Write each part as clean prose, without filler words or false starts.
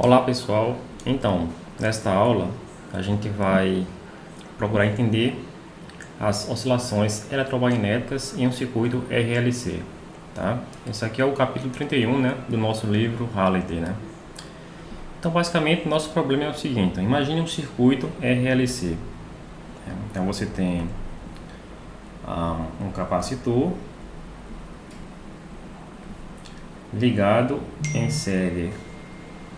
Olá pessoal, então nesta aula a gente vai procurar entender as oscilações eletromagnéticas em um circuito RLC, tá? Esse aqui é o capítulo 31, né, do nosso livro Halliday, né? Então basicamente nosso problema é o seguinte: imagine um circuito RLC. Então você tem um capacitor ligado em série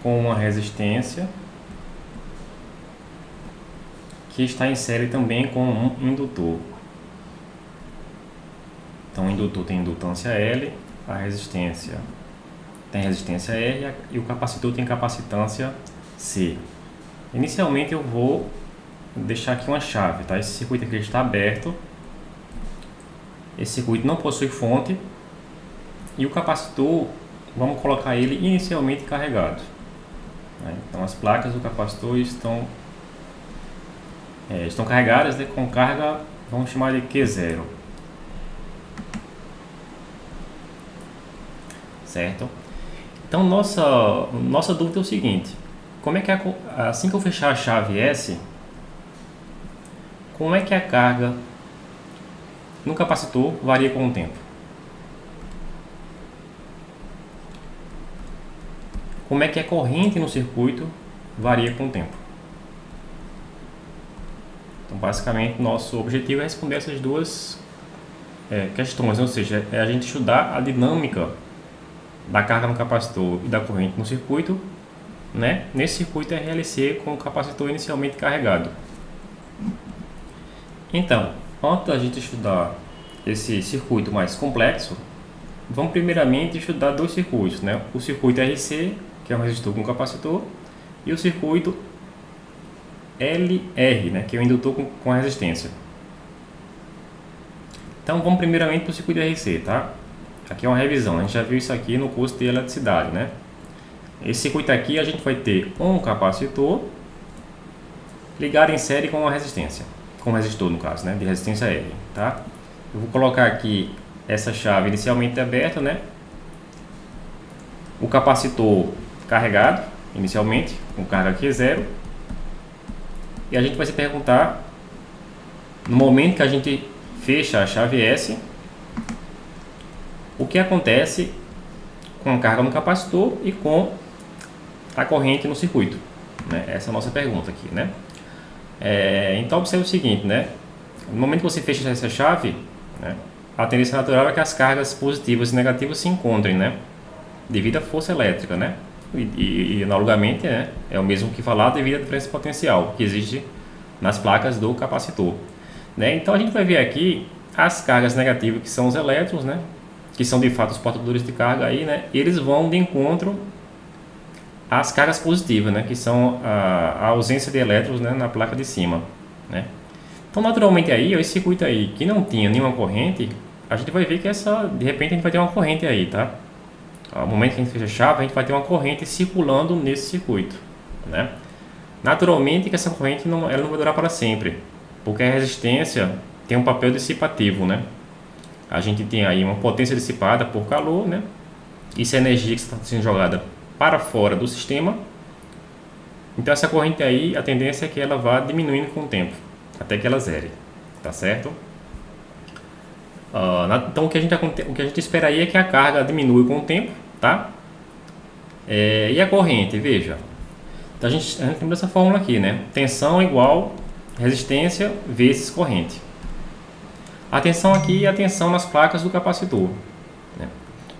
com uma resistência que está em série também com um indutor. Então o indutor tem indutância L, a resistência tem resistência R e o capacitor tem capacitância C. Inicialmente eu vou deixar aqui uma chave, tá? Esse circuito aqui está aberto, esse circuito não possui fonte e o capacitor, vamos colocar ele inicialmente carregado. Então as placas do capacitor estão carregadas, né, com carga, vamos chamar de Q0, certo? Então nossa dúvida é o seguinte: como é que assim que eu fechar a chave S, como é que a carga no capacitor varia com o tempo? Como é que a corrente no circuito varia com o tempo? Então, basicamente, nosso objetivo é responder essas duas questões, ou seja, é a gente estudar a dinâmica da carga no capacitor e da corrente no circuito, né? Nesse circuito RLC com o capacitor inicialmente carregado. Então, antes da gente estudar esse circuito mais complexo, vamos primeiramente estudar dois circuitos, né? O circuito RC, que é um resistor com capacitor, e o circuito LR, né, que é o indutor com a resistência. Então vamos primeiramente para o circuito RC, tá? Aqui é uma revisão, a gente já viu isso aqui no curso de eletricidade, né? Esse circuito aqui a gente vai ter um capacitor ligado em série com uma resistência, com um resistor no caso, né, de resistência R, tá? Eu vou colocar aqui essa chave inicialmente aberta, né? O capacitor carregado inicialmente com carga Q0. E a gente vai se perguntar, no momento que a gente fecha a chave S, o que acontece com a carga no capacitor e com a corrente no circuito, né? Essa é a nossa pergunta aqui, né? Então observe o seguinte, né? No momento que você fecha essa chave, né, a tendência natural é que as cargas positivas e negativas se encontrem, né? Devido à força elétrica, né? E analogamente, né, é o mesmo que falar devido à diferença potencial que existe nas placas do capacitor, né? Então a gente vai ver aqui as cargas negativas, que são os elétrons, né, que são de fato os portadores de carga aí, né? Eles vão de encontro às cargas positivas, né, que são a ausência de elétrons, né, na placa de cima, né? Então naturalmente aí, esse circuito aí que não tinha nenhuma corrente, a gente vai ver que de repente a gente vai ter uma corrente aí, tá? No momento que a gente fecha a chave, a gente vai ter uma corrente circulando nesse circuito, né? Naturalmente que essa corrente ela não vai durar para sempre, porque a resistência tem um papel dissipativo, né? A gente tem aí uma potência dissipada por calor, né? Isso é energia que está sendo jogada para fora do sistema. Então essa corrente aí, a tendência é que ela vá diminuindo com o tempo, até que ela zere, tá certo? Então o que a gente espera aí é que a carga diminui com o tempo, tá? E a corrente, veja. Então a gente tem essa fórmula aqui, né? Tensão igual resistência vezes corrente. A tensão aqui é a tensão nas placas do capacitor, né?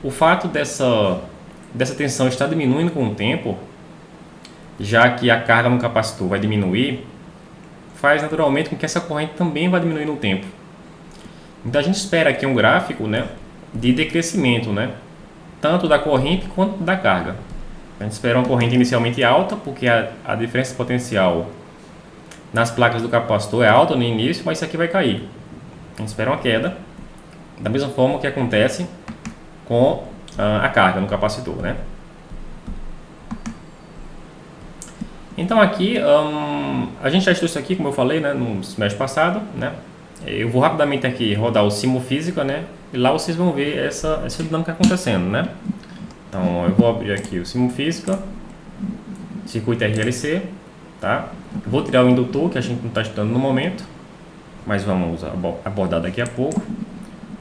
O fato dessa tensão estar diminuindo com o tempo, já que a carga no capacitor vai diminuir, faz naturalmente com que essa corrente também vá diminuir no tempo. Então a gente espera aqui um gráfico, né, de decrescimento, né, tanto da corrente quanto da carga. A gente espera uma corrente inicialmente alta, porque a diferença potencial nas placas do capacitor é alta no início, mas isso aqui vai cair. A gente espera uma queda, da mesma forma que acontece com a carga no capacitor, né? Então aqui, a gente já estudou isso aqui, como eu falei, né, no semestre passado, né? Eu vou rapidamente aqui rodar o Simufísica, né? E lá vocês vão ver essa dinâmica acontecendo, né? Então eu vou abrir aqui o Simufísica. circuito RLC, tá? Vou tirar o indutor, que a gente não está estudando no momento, mas vamos abordar daqui a pouco,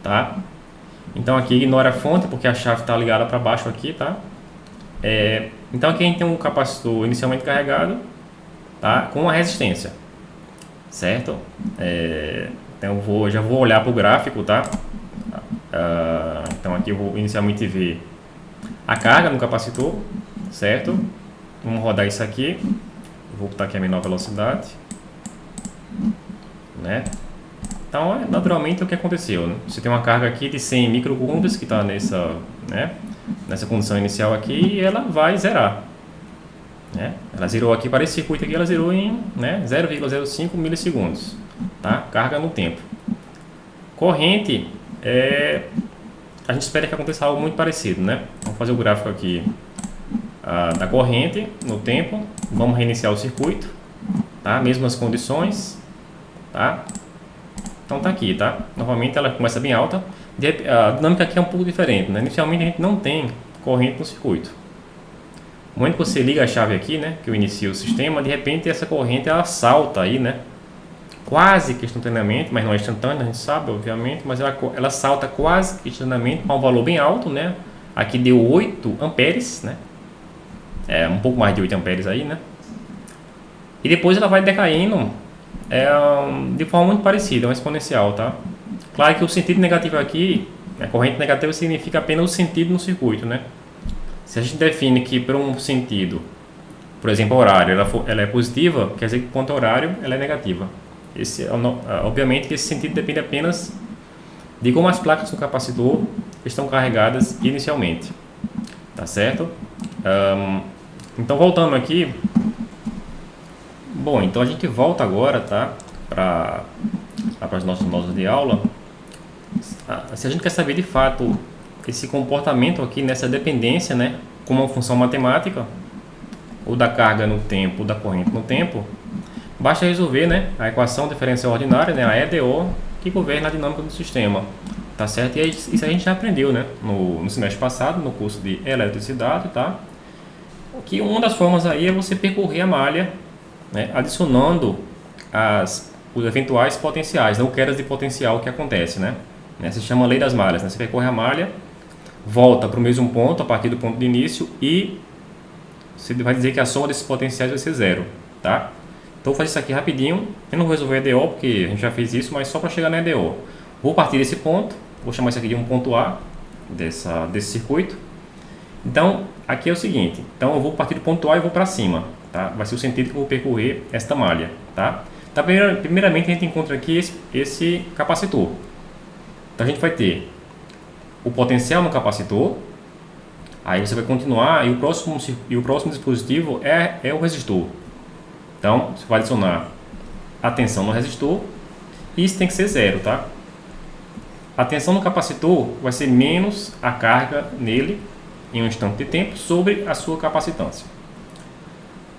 tá? Então aqui ignora a fonte, porque a chave está ligada para baixo aqui, tá? Então aqui a gente tem um capacitor inicialmente carregado, tá? Com uma resistência, certo? Então já vou olhar para o gráfico, tá? Então aqui eu vou inicialmente ver a carga no capacitor, certo? Vamos rodar isso aqui. Vou botar aqui a menor velocidade, né? Então, naturalmente, o que aconteceu, né? Você tem uma carga aqui de 100 microcoulombs que está nessa condição inicial aqui, e ela vai zerar, né? Ela zerou aqui para esse circuito aqui, ela zerou em 0,05 milissegundos, tá? Carga no tempo. Corrente, a gente espera que aconteça algo muito parecido, né? Vamos fazer o gráfico aqui da corrente no tempo. Vamos reiniciar o circuito, tá? Mesmas condições, tá? Então tá aqui, tá? Novamente ela começa bem alta. A dinâmica aqui é um pouco diferente, né? Inicialmente a gente não tem corrente no circuito. No momento que você liga a chave aqui, né? Que eu inicio o sistema, de repente essa corrente ela salta aí, né? Quase que instantaneamente, mas não é instantâneo, a gente sabe, obviamente, mas ela salta quase que instantaneamente para um valor bem alto, né? Aqui deu 8 amperes, né? Um pouco mais de 8 amperes aí, né? E depois ela vai decaindo de forma muito parecida, uma exponencial, tá? Claro que o sentido negativo aqui, a corrente negativa significa apenas o sentido no circuito, né? Se a gente define que por um sentido, por exemplo, horário, ela é positiva, quer dizer que ponto horário ela é negativa. Obviamente que esse sentido depende apenas de como as placas do capacitor estão carregadas inicialmente, tá certo? Então voltando aqui, bom, então a gente volta agora, tá, para as nossas notas de aula. Se a gente quer saber de fato esse comportamento aqui nessa dependência, né, como uma função matemática, ou da carga no tempo, ou da corrente no tempo, basta resolver, né, a equação diferencial ordinária, né, a EDO, que governa a dinâmica do sistema, tá certo? E isso a gente já aprendeu, né, no semestre passado, no curso de eletricidade, tá? Que uma das formas aí é você percorrer a malha, né, adicionando os eventuais potenciais, ou quedas de potencial que acontece, né? Se chama lei das malhas, né? Você percorre a malha, volta para o mesmo ponto a partir do ponto de início e você vai dizer que a soma desses potenciais vai ser zero, tá? Então vou fazer isso aqui rapidinho. Eu não vou resolver a EDO porque a gente já fez isso, mas só para chegar na EDO. Vou partir desse ponto, vou chamar isso aqui de um ponto A desse circuito. Então aqui é o seguinte, então eu vou partir do ponto A e vou para cima, tá? Vai ser o sentido que eu vou percorrer esta malha, tá? Então, primeiramente a gente encontra aqui esse capacitor. Então a gente vai ter o potencial no capacitor, aí você vai continuar e o próximo dispositivo é o resistor. Então você vai adicionar a tensão no resistor e isso tem que ser zero, tá? A tensão no capacitor vai ser menos a carga nele em um instante de tempo sobre a sua capacitância.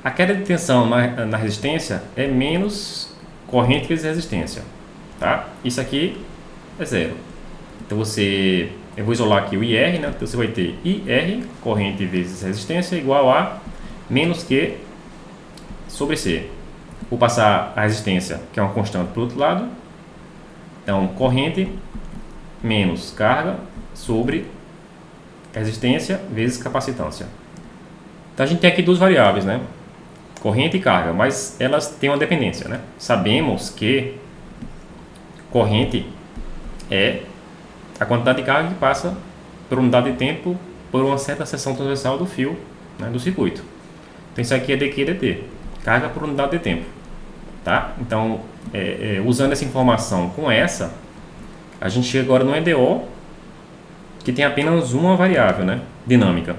A queda de tensão na resistência é menos corrente vezes resistência, tá? Isso aqui é zero. Então eu vou isolar aqui o IR, né? Então você vai ter IR, corrente vezes resistência, igual a menos Q sobre C. Vou passar a resistência, que é uma constante, para o outro lado. Então, corrente menos carga sobre resistência vezes capacitância. Então a gente tem aqui duas variáveis, né? Corrente e carga, mas elas têm uma dependência, né? Sabemos que corrente é a quantidade de carga que passa por unidade de tempo por uma certa seção transversal do fio, né, do circuito. Então isso aqui é dQ dt, carga por unidade de tempo, tá? Então usando essa informação com essa, a gente chega agora no EDO, que tem apenas uma variável, né, dinâmica,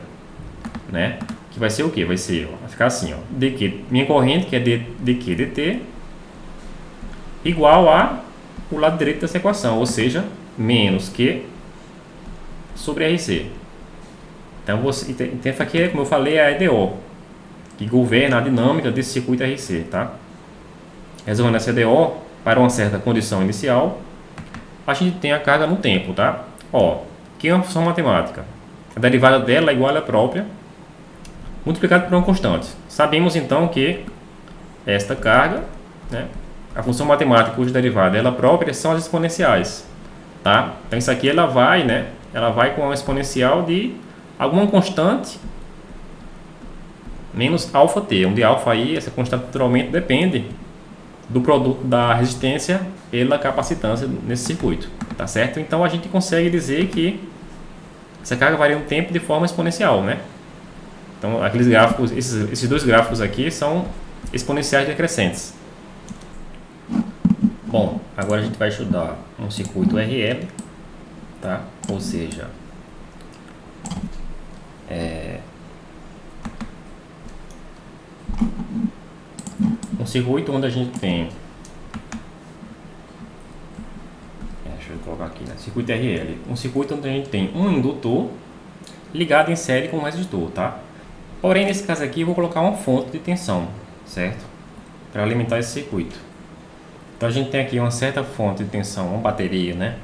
né, que vai ser o que? Vai ficar assim, ó, dq, minha corrente, que é dq dt, igual a o lado direito dessa equação, ou seja, menos Q sobre RC. Então essa aqui, como eu falei, é a EDO, que governa a dinâmica desse circuito RC, tá? Resolvendo essa EDO para uma certa condição inicial, a gente tem a carga no tempo, tá? Ó, que é uma função matemática. A derivada dela é igual à própria multiplicado por uma constante. Sabemos então que esta carga, né, a função matemática cuja derivada é ela própria são as exponenciais, tá? Então isso aqui ela vai, né, ela vai com uma exponencial de alguma constante menos αt, onde alfa aí, essa constante naturalmente depende do produto da resistência pela capacitância nesse circuito, tá certo? Então a gente consegue dizer que essa carga varia no tempo de forma exponencial, né? Então aqueles gráficos, esses dois gráficos aqui são exponenciais decrescentes. Bom, agora a gente vai estudar um circuito RL, tá? Ou seja, um circuito onde a gente tem, deixa eu colocar aqui, né? Circuito RL, um circuito onde a gente tem um indutor ligado em série com um resistor, tá? Porém, nesse caso aqui, eu vou colocar uma fonte de tensão, certo? Para alimentar esse circuito. Então, a gente tem aqui uma certa fonte de tensão, uma bateria, né?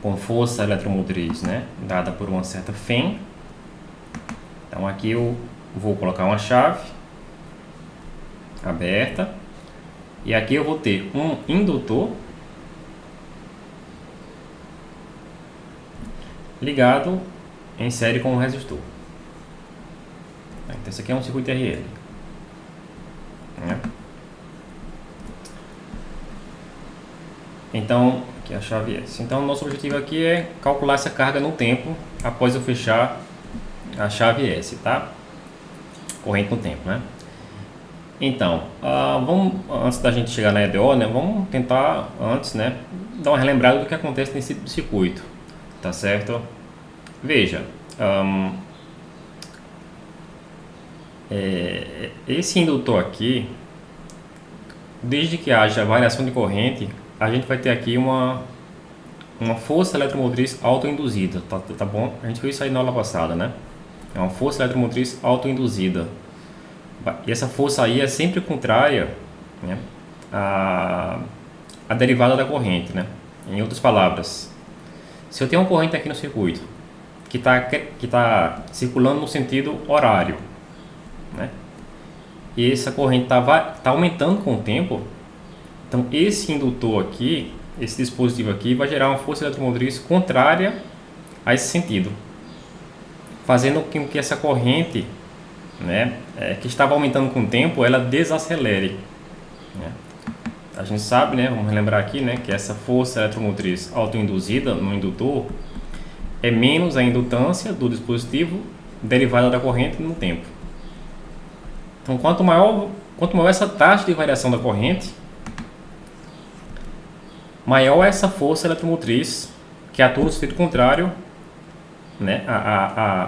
Com força eletromotriz, né? Dada por uma certa Fm. Então, aqui eu vou colocar uma chave aberta. E aqui eu vou ter um indutor ligado em série com um resistor. Então, esse aqui é um circuito RL, né? Então, aqui é a chave S. Então, nosso objetivo aqui é calcular essa carga no tempo após eu fechar a chave S, tá? Corrente no tempo, né? Então, vamos, antes da gente chegar na EDO, né, vamos tentar antes, né, dar uma relembrada do que acontece nesse circuito, tá certo? Veja, esse indutor aqui, desde que haja variação de corrente, a gente vai ter aqui uma força eletromotriz autoinduzida, tá bom? A gente viu isso aí na aula passada, né? É uma força eletromotriz autoinduzida. E essa força aí é sempre contrária, né, à derivada da corrente, né? Em outras palavras, se eu tenho uma corrente aqui no circuito que tá circulando no sentido horário, né, e essa corrente tá aumentando com o tempo, então esse indutor aqui, esse dispositivo aqui, vai gerar uma força eletromotriz contrária a esse sentido, fazendo com que essa corrente, né, que estava aumentando com o tempo, ela desacelere, né? A gente sabe, né, vamos lembrar aqui, né, que essa força eletromotriz autoinduzida no indutor é menos a indutância do dispositivo derivada da corrente no tempo. Então, quanto maior essa taxa de variação da corrente, maior é essa força eletromotriz que atua no sentido contrário, né,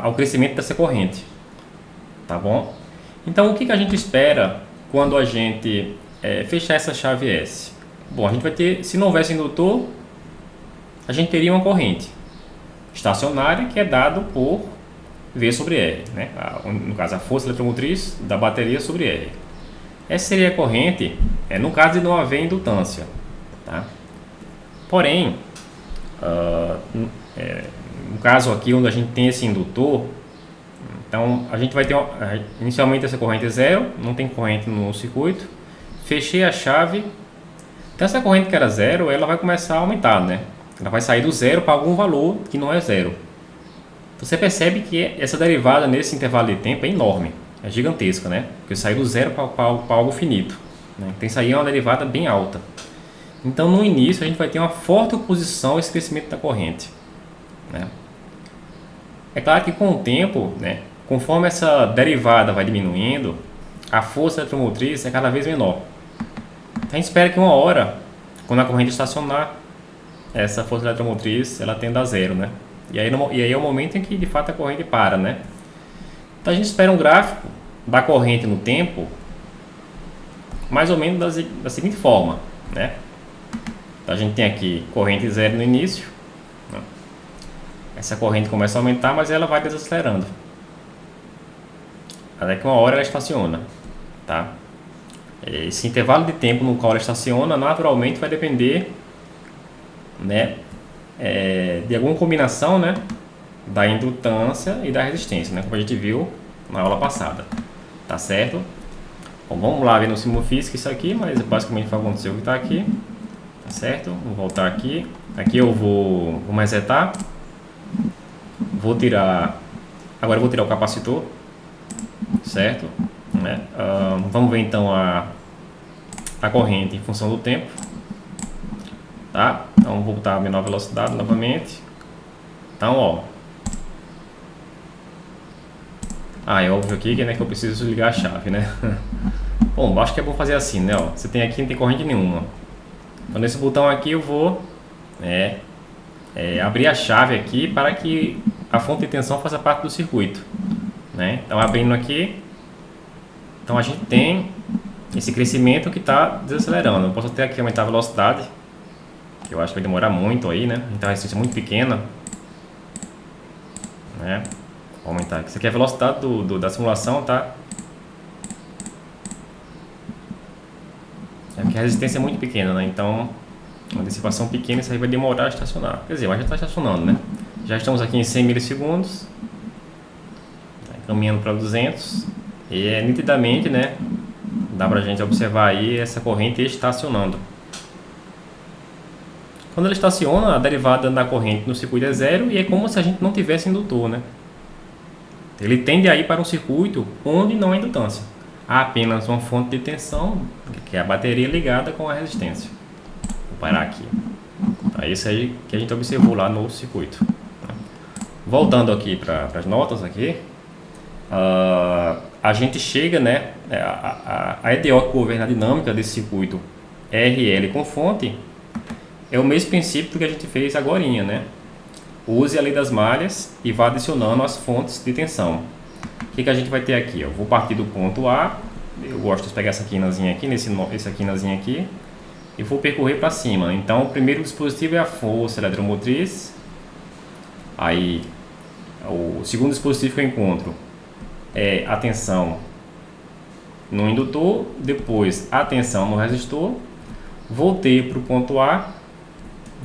ao crescimento dessa corrente. Tá bom? Então, o que a gente espera quando a gente fechar essa chave S? Bom, a gente vai ter, se não houvesse indutor, a gente teria uma corrente estacionária que é dado por V sobre R, né? No caso, a força eletromotriz da bateria sobre R. Essa seria a corrente, no caso de não haver indutância, tá? Porém, no caso aqui onde a gente tem esse indutor, então a gente vai ter inicialmente essa corrente é zero, não tem corrente no circuito. Fechei a chave, então essa corrente que era zero, ela vai começar a aumentar, né? Ela vai sair do zero para algum valor que não é zero. Então você percebe que essa derivada nesse intervalo de tempo é enorme, é gigantesca, né? Porque sai do zero para algo finito, né? Então isso aí é uma derivada bem alta. Então no início a gente vai ter uma forte oposição a esse crescimento da corrente, né? É claro que com o tempo, né, conforme essa derivada vai diminuindo, a força eletromotriz é cada vez menor. A gente espera que uma hora, quando a corrente estacionar, essa força eletromotriz ela tenda a zero, né? E aí é o momento em que de fato a corrente para, né? Então a gente espera um gráfico da corrente no tempo mais ou menos da seguinte forma, né? Então a gente tem aqui corrente zero no início, né? Essa corrente começa a aumentar, mas ela vai desacelerando até que uma hora ela estaciona, tá? Esse intervalo de tempo no qual ela estaciona naturalmente vai depender, né, de alguma combinação, né, da indutância e da resistência, né, como a gente viu na aula passada. Tá certo? Bom, vamos lá ver no símbolo físico isso aqui, mas basicamente vai acontecer o que está aqui. Tá certo? Vou voltar aqui. Aqui eu vou resetar. Vou tirar. Agora eu vou tirar o capacitor. Certo? Né? Vamos ver então a corrente em função do tempo. Tá? Então vou voltar a menor velocidade novamente. Então, ó. É óbvio aqui que, né, que eu preciso ligar a chave, né? Bom, acho que é bom fazer assim, né? Ó, você tem aqui, não tem corrente nenhuma. Então nesse botão aqui eu vou abrir a chave aqui para que a fonte de tensão faça parte do circuito, né? Então abrindo aqui, então a gente tem esse crescimento que está desacelerando. Eu posso até aqui aumentar a velocidade, que eu acho que vai demorar muito aí, né? Então a resistência é muito pequena, né? Vou aumentar aqui. Isso aqui é a velocidade da simulação, tá? É porque a resistência é muito pequena, né? Então, uma dissipação pequena, isso aí vai demorar a estacionar. Quer dizer, mas já está estacionando, né? Já estamos aqui em 100 milissegundos, caminhando para 200, e nitidamente, né? Dá pra gente observar aí essa corrente estacionando. Quando ela estaciona, a derivada da corrente no circuito é zero e é como se a gente não tivesse indutor, né? Ele tende a ir para um circuito onde não há indutância. Há apenas uma fonte de tensão, que é a bateria ligada com a resistência. Vou parar aqui. Então, é isso aí que a gente observou lá no circuito. Voltando aqui para as notas aqui, a gente chega, né, a EDO que governa a dinâmica desse circuito RL com fonte é o mesmo princípio do que a gente fez agorinha, né? Use a lei das malhas e vá adicionando as fontes de tensão. O que a gente vai ter aqui? Eu vou partir do ponto A, eu gosto de pegar essa quinazinha aqui, essa quinazinha aqui, e vou percorrer para cima. Então, o primeiro dispositivo é a força eletromotriz. Aí, o segundo dispositivo que eu encontro é a tensão no indutor, depois a tensão no resistor. Voltei para o ponto A,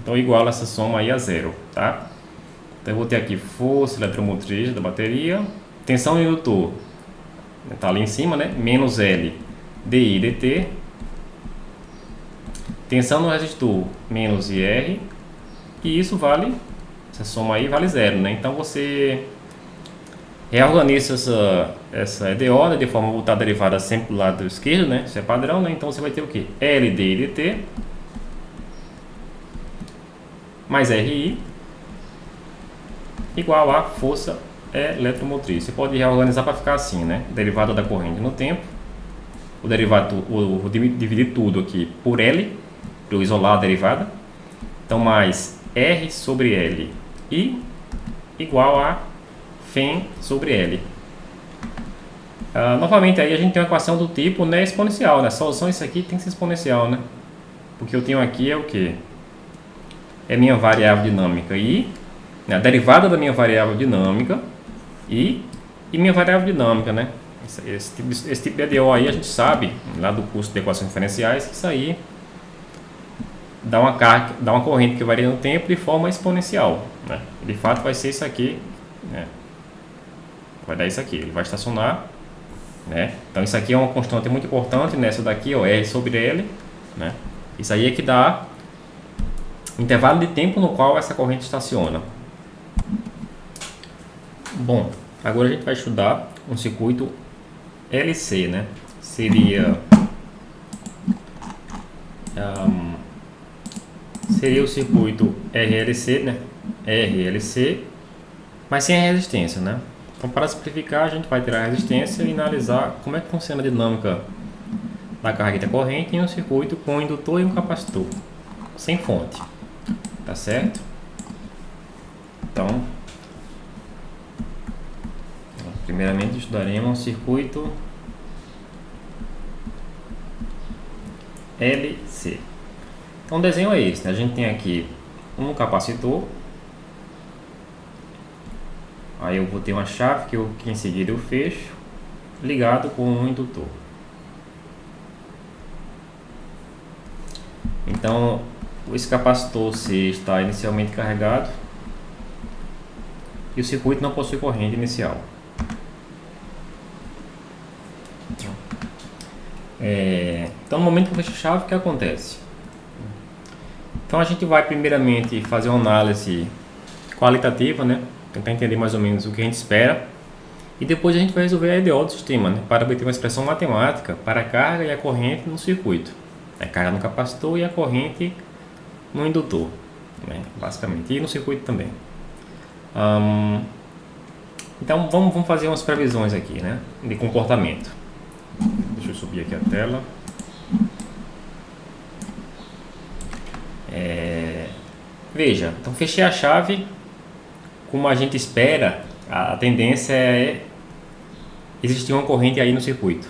então igualo essa soma aí a zero, tá? Então eu vou ter aqui força eletromotriz da bateria, tensão no indutor, está ali em cima, né? Menos L dI dt, tensão no resistor menos IR, e isso vale, essa soma aí vale zero, né? Então você reorganiza essa EDO, né, de forma a voltar a derivada sempre do lado esquerdo, né? Isso é padrão, né? Então você vai ter o que? L dI dt mais RI igual a força eletromotriz. Você pode reorganizar para ficar assim, né? Derivada da corrente no tempo, o derivado, vou dividir tudo aqui por L, para eu isolar a derivada. Então, mais R sobre L I igual a φ sobre L. Novamente, aí a gente tem uma equação do tipo, né, exponencial, né? A solução disso aqui tem que ser exponencial, né? Porque eu tenho aqui é o que? É minha variável dinâmica I, a derivada da minha variável dinâmica e minha variável dinâmica, né? Esse tipo de EDO aí a gente sabe, lá do curso de equações diferenciais, que isso aí dá uma corrente que varia no tempo de forma exponencial, né? De fato vai ser isso aqui, né? Vai dar isso aqui, ele vai estacionar, né? Então isso aqui é uma constante muito importante, nessa daqui, ó, R sobre L, né? Isso aí é que dá intervalo de tempo no qual essa corrente estaciona. Bom, agora a gente vai estudar um circuito LC, né? Seria o circuito RLC, né? RLC, mas sem a resistência, né? Então, para simplificar, a gente vai tirar a resistência e analisar como é que funciona a dinâmica da carga e da corrente em um circuito com um indutor e um capacitor, sem fonte. Tá certo? Então, primeiramente estudaremos um circuito LC. Então o desenho é esse, né? A gente tem aqui um capacitor, aí eu vou ter uma chave que em seguida eu fecho, ligado com um indutor. Então esse capacitor C está inicialmente carregado e o circuito não possui corrente inicial. Então, no momento que eu fecho a chave, o que acontece? Então, a gente vai primeiramente fazer uma análise qualitativa, né? Tentar entender mais ou menos o que a gente espera. E depois a gente vai resolver a EDO do sistema, né? Para obter uma expressão matemática para a carga e a corrente no circuito. A carga no capacitor e a corrente no indutor, né? Basicamente. E no circuito também. Então, vamos fazer umas previsões aqui, né? De comportamento. Deixa eu subir aqui a tela. Veja, então fechei a chave. Como a gente espera, a tendência é existir uma corrente aí no circuito,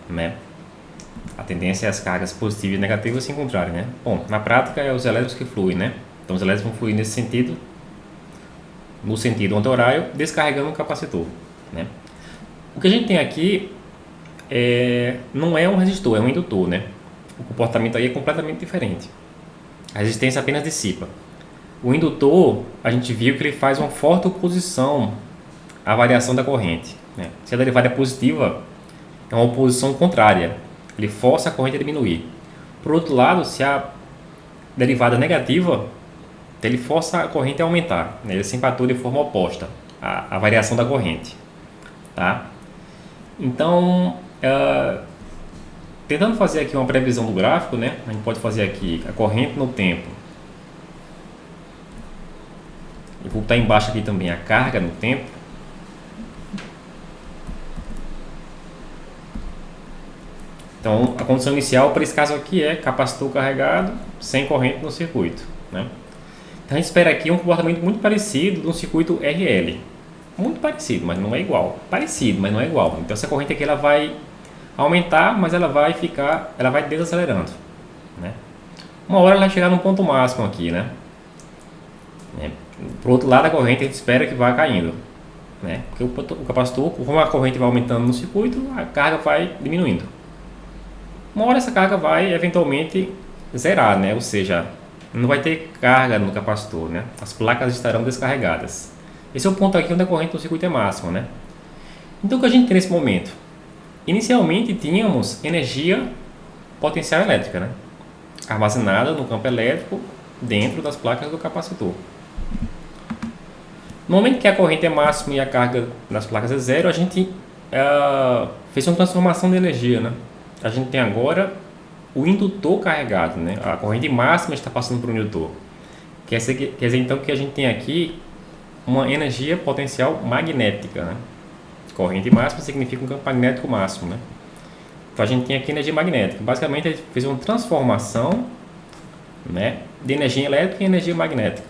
né? A tendência é as cargas positivas e negativas se encontrarem, né? Bom, na prática é os elétrons que fluem, né? Então os elétrons vão fluir nesse sentido, no sentido anti-horário, descarregando o capacitor, né? O que a gente tem aqui não é um resistor, é um indutor, né? O comportamento aí é completamente diferente. A resistência apenas dissipa. O indutor, a gente viu que ele faz uma forte oposição à variação da corrente, né? Se a derivada é positiva, é uma oposição contrária. Ele força a corrente a diminuir. Por outro lado, se a derivada é negativa, ele força a corrente a aumentar, né? Ele se empatou de forma oposta à variação da corrente, tá? Então, tentando fazer aqui uma previsão do gráfico, né? A gente pode fazer aqui a corrente no tempo. Eu vou botar embaixo aqui também a carga no tempo. Então, a condição inicial para esse caso aqui é capacitor carregado sem corrente no circuito, né? Então, a gente espera aqui um comportamento muito parecido de um circuito RL. Muito parecido, mas não é igual. Parecido, mas não é igual. Então, essa corrente aqui ela vai aumentar, mas ela vai desacelerando, né? Uma hora ela vai chegar num ponto máximo aqui, né? Por outro lado, a corrente a gente espera que vá caindo, né? Porque o capacitor, como a corrente vai aumentando no circuito, a carga vai diminuindo. Uma hora essa carga vai eventualmente zerar, né? Ou seja, não vai ter carga no capacitor, né? As placas estarão descarregadas. Esse é o ponto aqui onde a corrente no circuito é máxima, né? Então, o que a gente tem nesse momento? Inicialmente, tínhamos energia potencial elétrica, né? Armazenada no campo elétrico dentro das placas do capacitor. No momento que a corrente é máxima e a carga nas placas é zero, a gente fez uma transformação de energia, né? A gente tem agora o indutor carregado, né? A corrente máxima está passando para o indutor. Quer dizer então que a gente tem aqui uma energia potencial magnética, né? Corrente máxima significa um campo magnético máximo, né? Então a gente tem aqui energia magnética. Basicamente a gente fez uma transformação, né, de energia elétrica em energia magnética.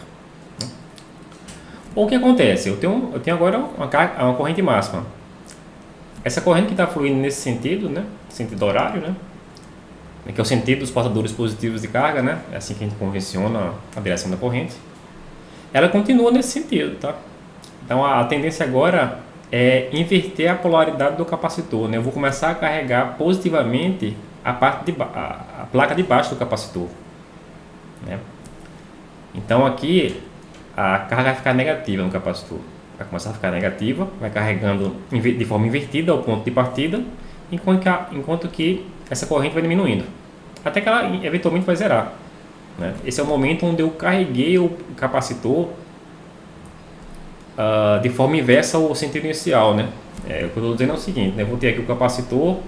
O que acontece? Eu tenho agora uma corrente máxima. Essa corrente que está fluindo nesse sentido, né, sentido horário, né, que é o sentido dos portadores positivos de carga, né, é assim que a gente convenciona a direção da corrente. Ela continua nesse sentido, tá? Então a tendência agora é inverter a polaridade do capacitor, né? Eu vou começar a carregar positivamente a placa de baixo do capacitor, né? Então aqui a carga vai ficar negativa no capacitor, vai começar a ficar negativa, vai carregando de forma invertida ao ponto de partida, enquanto que essa corrente vai diminuindo, até que ela eventualmente vai zerar, né? Esse é o momento onde eu carreguei o capacitor de forma inversa ao sentido inicial, né? O que eu estou dizendo é o seguinte, né? Eu vou ter aqui o capacitor, vou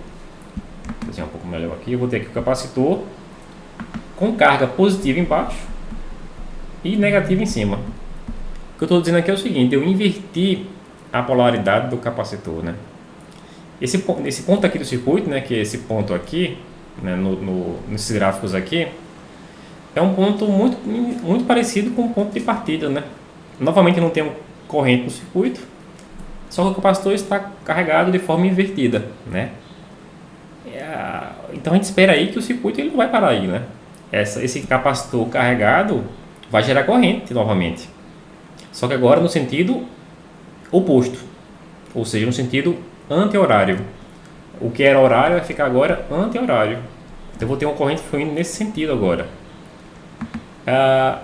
fazer um pouco melhor aqui, eu vou ter aqui o capacitor com carga positiva embaixo e negativa em cima. O que eu estou dizendo aqui é o seguinte, eu inverti a polaridade do capacitor, né? Esse ponto aqui do circuito, né, que é esse ponto aqui, né, nesses gráficos aqui, é um ponto muito parecido com o ponto de partida, né? Novamente não tem corrente no circuito, só que o capacitor está carregado de forma invertida, né? Então a gente espera aí que o circuito ele não vai parar aí, né? Esse capacitor carregado vai gerar corrente novamente, só que agora no sentido oposto, ou seja, no sentido anti-horário. O que era horário vai ficar agora anti-horário. Então eu vou ter uma corrente fluindo nesse sentido agora.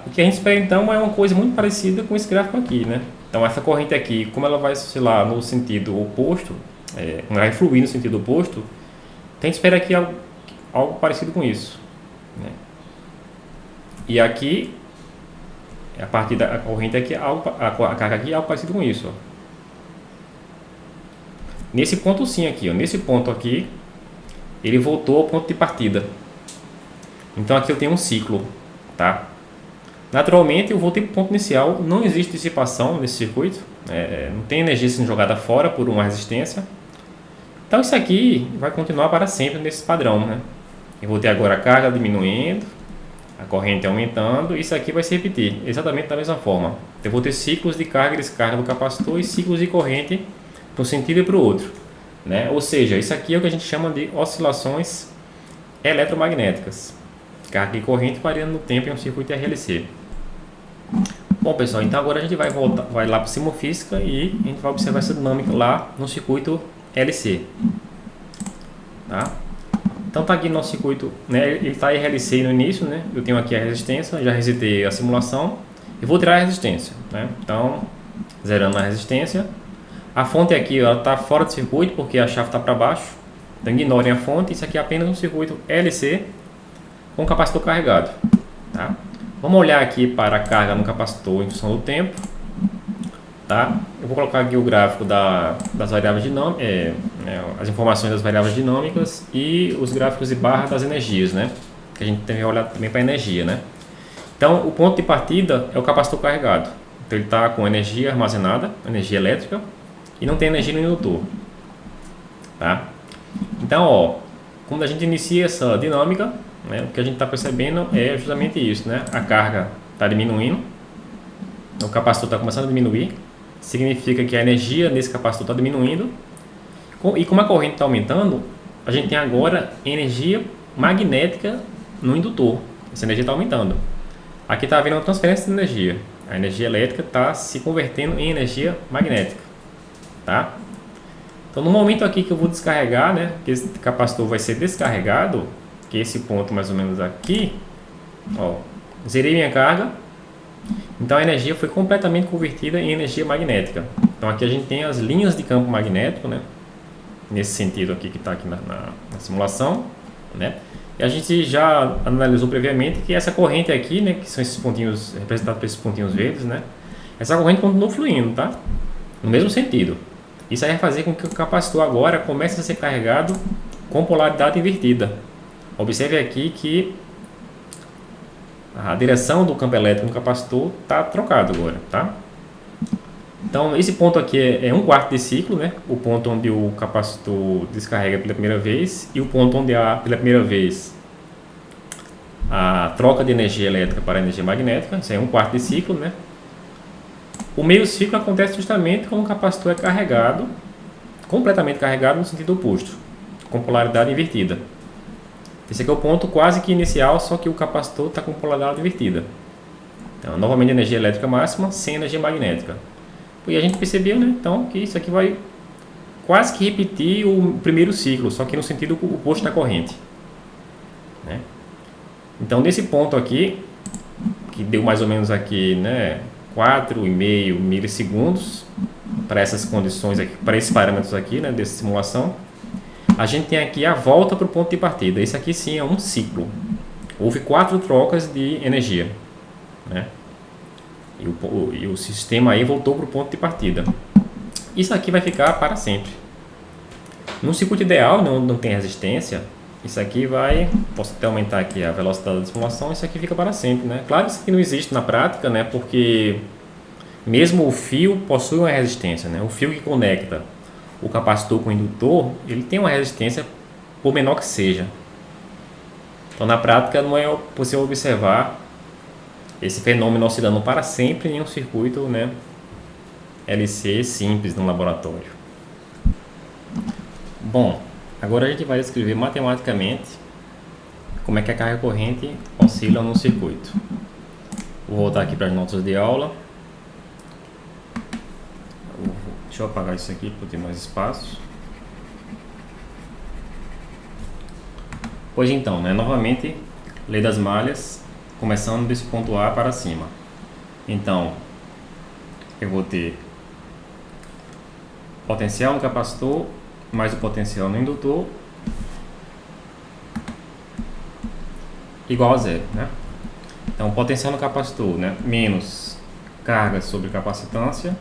O que a gente espera então é uma coisa muito parecida com esse gráfico aqui, né? Então essa corrente aqui, como ela vai oscilar no sentido oposto, vai fluir no sentido oposto, Tem que esperar aqui algo parecido com isso, né? E aqui, a partir da corrente aqui, a carga aqui é algo parecido com isso, ó. Nesse ponto sim aqui, ó, nesse ponto aqui, ele voltou ao ponto de partida. Então aqui eu tenho um ciclo, tá? Naturalmente eu voltei para o ponto inicial, não existe dissipação nesse circuito, não tem energia sendo jogada fora por uma resistência. Então isso aqui vai continuar para sempre nesse padrão, né? Eu vou ter agora a carga diminuindo, a corrente aumentando, e isso aqui vai se repetir exatamente da mesma forma. Eu vou ter ciclos de carga e descarga do capacitor e ciclos de corrente para um sentido e para o outro, né? Ou seja, isso aqui é o que a gente chama de oscilações eletromagnéticas. Carga e corrente variando no tempo em um circuito RLC. Bom, pessoal, então agora a gente vai lá para o Simulfísica e a gente vai observar essa dinâmica lá no circuito LC, tá? Então tá aqui no nosso circuito, né? Ele está RLC no início, né? Eu tenho aqui a resistência, já resetei a simulação e vou tirar a resistência, né? Então, zerando a resistência. A fonte aqui, ela está fora do circuito porque a chave está para baixo. Então ignorem a fonte, isso aqui é apenas um circuito LC com capacitor carregado, tá? Vamos olhar aqui para a carga no capacitor em função do tempo, tá? Eu vou colocar aqui o gráfico das variáveis dinâmicas, as informações das variáveis dinâmicas e os gráficos de barra das energias, né? Que a gente tem que olhar também para a energia, né? Então, o ponto de partida é o capacitor carregado. Então, ele está com energia armazenada, energia elétrica, e não tem energia no indutor, tá? Então, ó, quando a gente inicia essa dinâmica, né, o que a gente está percebendo é justamente isso, né? A carga está diminuindo, o capacitor está começando a diminuir, significa que a energia nesse capacitor está diminuindo, e como a corrente está aumentando, a gente tem agora energia magnética no indutor. Essa energia está aumentando. Aqui está havendo uma transferência de energia. A energia elétrica está se convertendo em energia magnética, tá? Então, no momento aqui que eu vou descarregar, né, que esse capacitor vai ser descarregado, que é esse ponto mais ou menos aqui, ó, zerei minha carga, então a energia foi completamente convertida em energia magnética. Então aqui a gente tem as linhas de campo magnético, né, nesse sentido aqui que está aqui na simulação, né, e a gente já analisou previamente que essa corrente aqui, né, que são esses pontinhos representados por esses pontinhos verdes, né, essa corrente continua fluindo, tá, no mesmo sentido. Isso aí vai fazer com que o capacitor agora comece a ser carregado com polaridade invertida. Observe aqui que a direção do campo elétrico no capacitor está trocado agora, tá? Então, esse ponto aqui é 1/4 de ciclo, né? O ponto onde o capacitor descarrega pela primeira vez e o ponto onde há pela primeira vez a troca de energia elétrica para energia magnética. Isso é 1/4 de ciclo, né? O meio ciclo acontece justamente quando o capacitor é carregado, completamente carregado no sentido oposto, com polaridade invertida. Esse aqui é o ponto quase que inicial, só que o capacitor está com polaridade invertida. Então, novamente energia elétrica máxima sem energia magnética. E a gente percebeu, né, então, que isso aqui vai quase que repetir o primeiro ciclo, só que no sentido oposto da corrente, né? Então, nesse ponto aqui, que deu mais ou menos aqui, né, 4,5 milissegundos para essas condições aqui, para esses parâmetros aqui, né, dessa simulação, a gente tem aqui a volta para o ponto de partida. Esse aqui sim é um ciclo. Houve 4 trocas de energia, né? E o sistema aí voltou para o ponto de partida. Isso aqui vai ficar para sempre. No circuito ideal, não tem resistência, isso aqui vai... Posso até aumentar aqui a velocidade da simulação, isso aqui fica para sempre, né? Claro que isso aqui não existe na prática, né? Porque mesmo o fio possui uma resistência, né? O fio que conecta o capacitor com o indutor, ele tem uma resistência por menor que seja. Então, na prática, não é possível observar esse fenômeno oscilando para sempre em um circuito, né, LC simples no laboratório. Bom, agora a gente vai descrever matematicamente como é que a carga corrente oscila no circuito. Vou voltar aqui para as notas de aula. Deixa eu apagar isso aqui para ter mais espaço. Pois então, né, novamente, lei das malhas, começando desse ponto A para cima. Então, eu vou ter potencial no capacitor, mais o potencial no indutor, igual a zero, né? Então, potencial no capacitor, né? Menos carga sobre capacitância,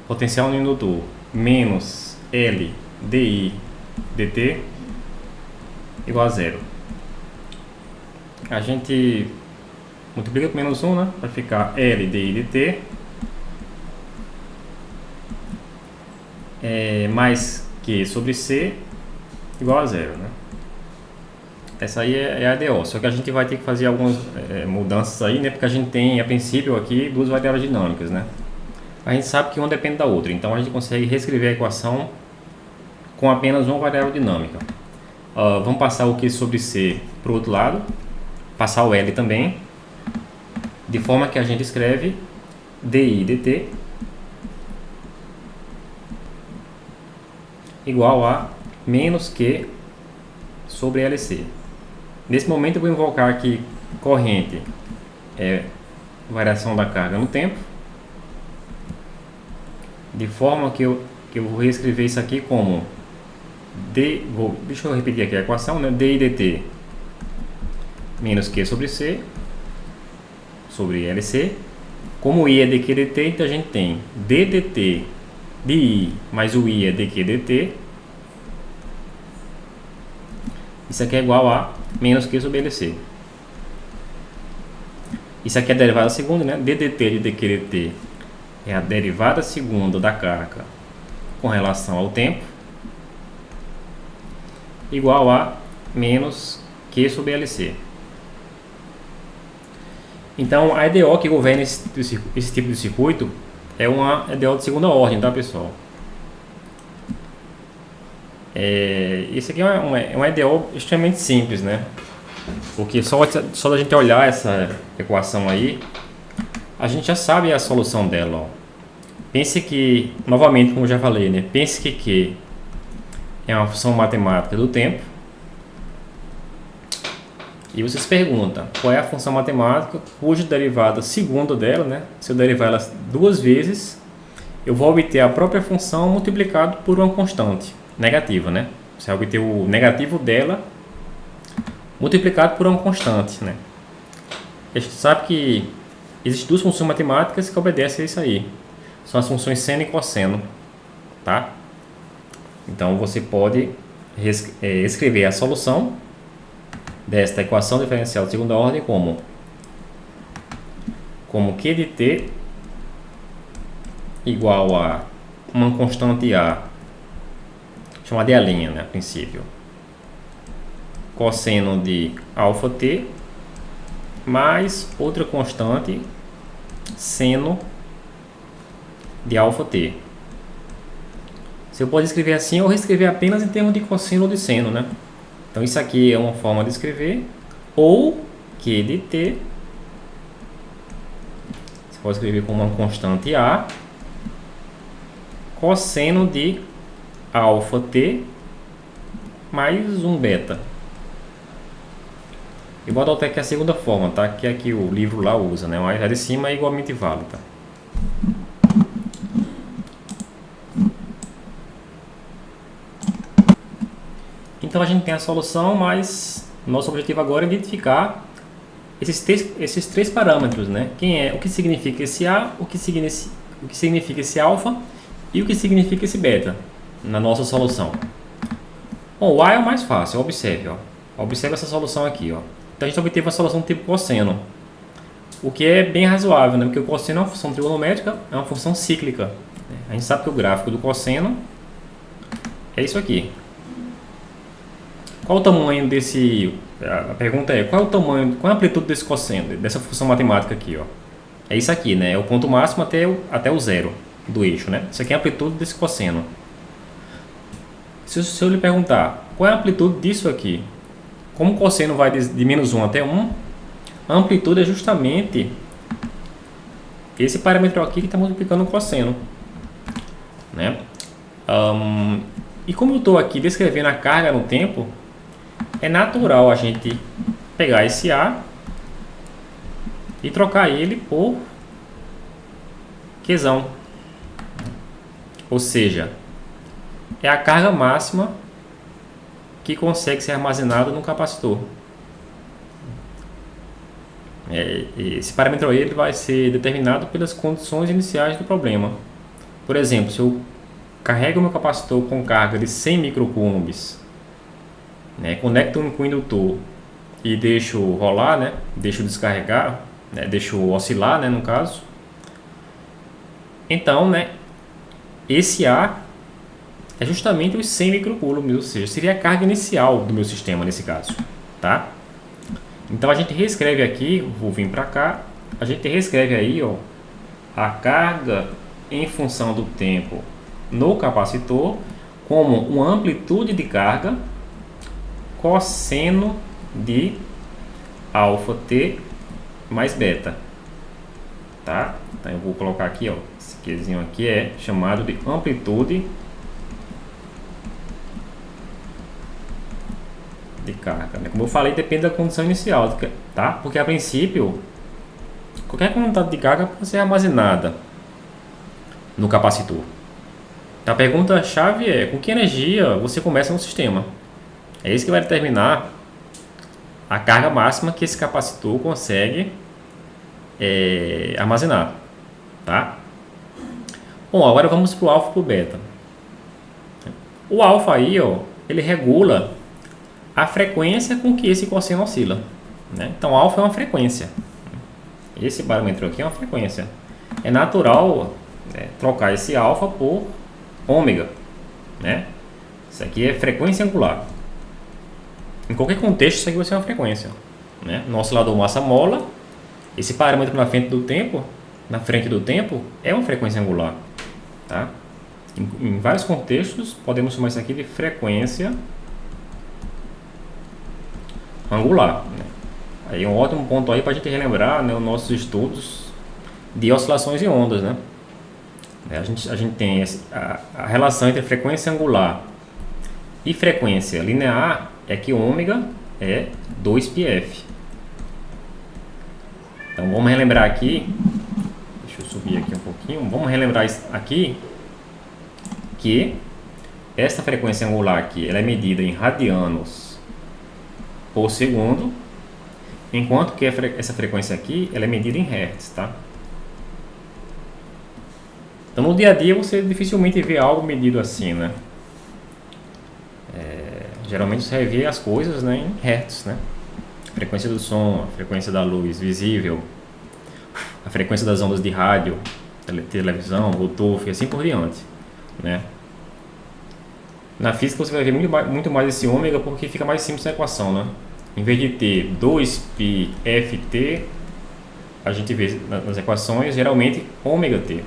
potencial no indutor, menos L dI dt, igual a zero. A gente multiplica por menos 1, né? Vai ficar L dI dt mais Q sobre C igual a zero, né? Essa aí é a DO, só que a gente vai ter que fazer algumas mudanças aí, né? Porque a gente tem, a princípio, aqui duas variáveis dinâmicas, né? A gente sabe que uma depende da outra, então a gente consegue reescrever a equação com apenas uma variável dinâmica. Vamos passar o Q sobre C para o outro lado, passar o L também, de forma que a gente escreve dI dt igual a menos Q sobre LC. Nesse momento eu vou invocar aqui corrente, variação da carga no tempo, de forma que eu vou reescrever isso aqui como deixa eu repetir aqui a equação, né? dI dt menos Q sobre C sobre LC. Como I é dQ dt, então a gente tem d dt de I mais o I é dQ dt. Isso aqui é igual a menos Q sobre LC. Isso aqui é a derivada segunda, né? ddt de dQ dt é a derivada segunda da carga com relação ao tempo, igual a menos Q sobre LC. Então, a EDO que governa esse tipo de circuito é uma EDO de segunda ordem, tá, pessoal? Esse aqui é uma EDO extremamente simples, né? Porque só da gente olhar essa equação aí, a gente já sabe a solução dela, ó. Pense que, novamente, como eu já falei, né? Pense que Q é uma função matemática do tempo. E você se pergunta, qual é a função matemática cuja derivada segunda dela, né? Se eu derivar ela duas vezes, eu vou obter a própria função multiplicado por uma constante negativa, né? Você vai obter o negativo dela multiplicado por uma constante, né? A gente sabe que existem duas funções matemáticas que obedecem a isso aí. São as funções seno e cosseno, tá? Então você pode escrever a solução desta equação diferencial de segunda ordem como Q de t igual a uma constante A, chamada de A', né, a princípio, cosseno de alfa t mais outra constante seno de alfa t. Você pode escrever assim ou reescrever apenas em termos de cosseno ou de seno, né? Então isso aqui é uma forma de escrever, ou Q de t, você pode escrever como uma constante A, cosseno de alfa t mais um beta. Eu vou adotar aqui a segunda forma, tá? Que é que o livro lá usa, né? Mas a de cima é igualmente válida. Então a gente tem a solução, mas nosso objetivo agora é identificar esses três parâmetros, né? O que significa esse A, o que significa esse alfa e o que significa esse beta na nossa solução. Bom, o A é o mais fácil, observe, ó. Observe essa solução aqui, ó. Então a gente obteve uma solução do tipo cosseno, o que é bem razoável, né? Porque o cosseno é uma função trigonométrica, é uma função cíclica. A gente sabe que o gráfico do cosseno é isso aqui. Qual o tamanho desse... A pergunta é, qual é o tamanho, qual é a amplitude desse cosseno, dessa função matemática aqui, ó? É isso aqui, né? É o ponto máximo até o zero do eixo, né? Isso aqui é a amplitude desse cosseno. Se eu lhe perguntar, qual é a amplitude disso aqui? Como o cosseno vai de menos 1 até 1, a amplitude é justamente esse parâmetro aqui que está multiplicando o cosseno, né? E como eu estou aqui descrevendo a carga no tempo, é natural a gente pegar esse A e trocar ele por Qzão. Ou seja, é a carga máxima que consegue ser armazenada no capacitor. Esse parâmetro aí ele vai ser determinado pelas condições iniciais do problema. Por exemplo, se eu carrego o meu capacitor com carga de 100 microcoulombs, né, conecto com o indutor e deixo rolar, né, deixo descarregar, né, deixo oscilar, né, no caso. Então, né, esse A é justamente os 100 microcoulombs, ou seja, seria a carga inicial do meu sistema nesse caso, tá? Então a gente reescreve aqui, vou vir para cá, a gente reescreve aí, ó, a carga em função do tempo no capacitor como uma amplitude de carga cosseno de alfa t mais beta, tá? Então eu vou colocar aqui, ó, esse quezinho aqui é chamado de amplitude de carga, né? Como eu falei, depende da condição inicial, tá? Porque a princípio qualquer quantidade de carga pode ser armazenada no capacitor. A pergunta-chave é: com que energia você começa no sistema? É isso que vai determinar a carga máxima que esse capacitor consegue armazenar, tá? Bom, agora vamos para o alfa e para o beta. O alfa aí, ó, ele regula a frequência com que esse cosseno oscila, né? Então, alfa é uma frequência. Esse parâmetro aqui é uma frequência. É natural, né, trocar esse alfa por ômega, né? Isso aqui é frequência angular. Em qualquer contexto, isso aqui vai ser uma frequência, né? No oscilador massa-mola, esse parâmetro na frente do tempo, é uma frequência angular, tá? Em vários contextos, podemos chamar isso aqui de frequência angular, né? Aí é um ótimo ponto aí para a gente relembrar, né, os nossos estudos de oscilações e ondas, né? A gente tem a relação entre frequência angular e frequência linear é que ômega é 2πf. Então vamos relembrar aqui, deixa eu subir aqui um pouquinho, vamos relembrar aqui que esta frequência angular aqui ela é medida em radianos por segundo, enquanto que essa frequência aqui ela é medida em hertz, tá? Então no dia a dia você dificilmente vê algo medido assim, né? Geralmente você vai ver as coisas, né, em hertz, né? A frequência do som, a frequência da luz visível, a frequência das ondas de rádio, televisão, Bluetooth e assim por diante, né? Na física você vai ver muito mais esse ômega porque fica mais simples a equação, né? Em vez de ter 2πft, a gente vê nas equações geralmente ômega t.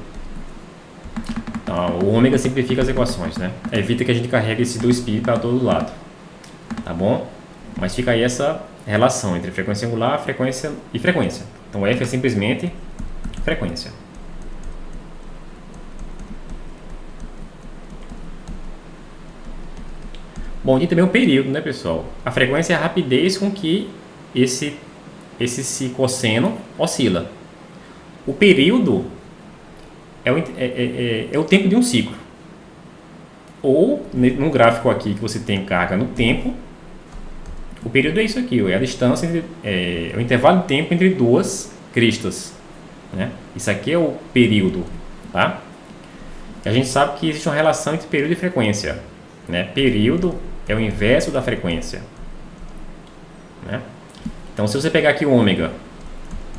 Então, o ômega simplifica as equações, né? Evita que a gente carregue esse 2π para todo lado, tá bom? Mas fica aí essa relação entre frequência angular, frequência e frequência. Então F é simplesmente frequência. Bom, e também o período, né, pessoal? A frequência é a rapidez com que esse cosseno oscila. O período é o tempo de um ciclo. Ou, no gráfico aqui que você tem carga no tempo, o período é isso aqui, é a distância, é o intervalo de tempo entre duas cristas, né? Isso aqui é o período, tá? E a gente sabe que existe uma relação entre período e frequência, né? Período é o inverso da frequência, né? Então, se você pegar aqui o ômega,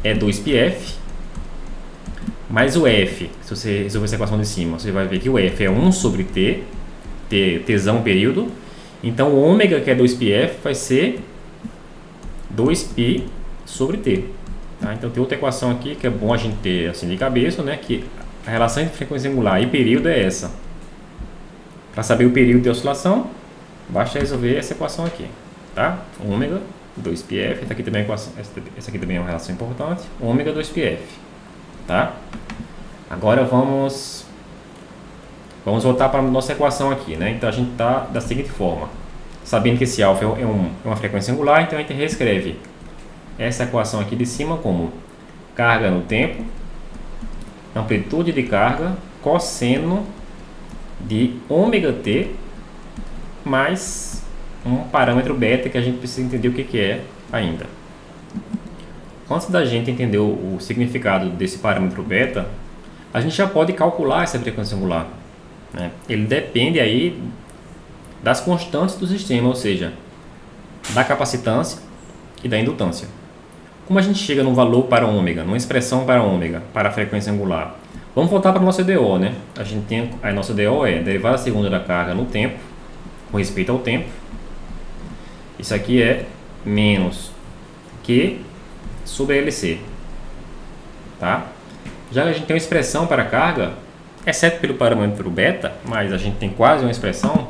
é 2πf, mais o f, se você resolver essa equação de cima, você vai ver que o f é 1 sobre t, tzão período. Então, o ômega, que é 2πf, vai ser 2π sobre t. Tá? Então, tem outra equação aqui que é bom a gente ter assim de cabeça, né? Que a relação entre frequência angular e período é essa. Para saber o período de oscilação, basta resolver essa equação aqui. Tá? Ômega 2πf, essa aqui também é uma relação importante. Ômega 2πf. Tá? Agora vamos voltar para a nossa equação aqui, né? Então a gente está da seguinte forma: sabendo que esse alfa é uma frequência angular, então a gente reescreve essa equação aqui de cima como carga no tempo, amplitude de carga, cosseno de ômega t, mais um parâmetro beta que a gente precisa entender o que é ainda. antes da gente entender o significado desse parâmetro beta, a gente já pode calcular essa frequência angular, né? Ele depende aí das constantes do sistema, ou seja, da capacitância e da indutância. Como a gente chega num valor para ômega, numa expressão para ômega, para a frequência angular? Vamos voltar para a nossa DO, né? A gente tem a nossa DO é derivada segunda da carga no tempo, com respeito ao tempo. Isso aqui é menos Q sobre LC, tá? Já que a gente tem uma expressão para a carga, exceto pelo parâmetro beta, mas a gente tem quase uma expressão,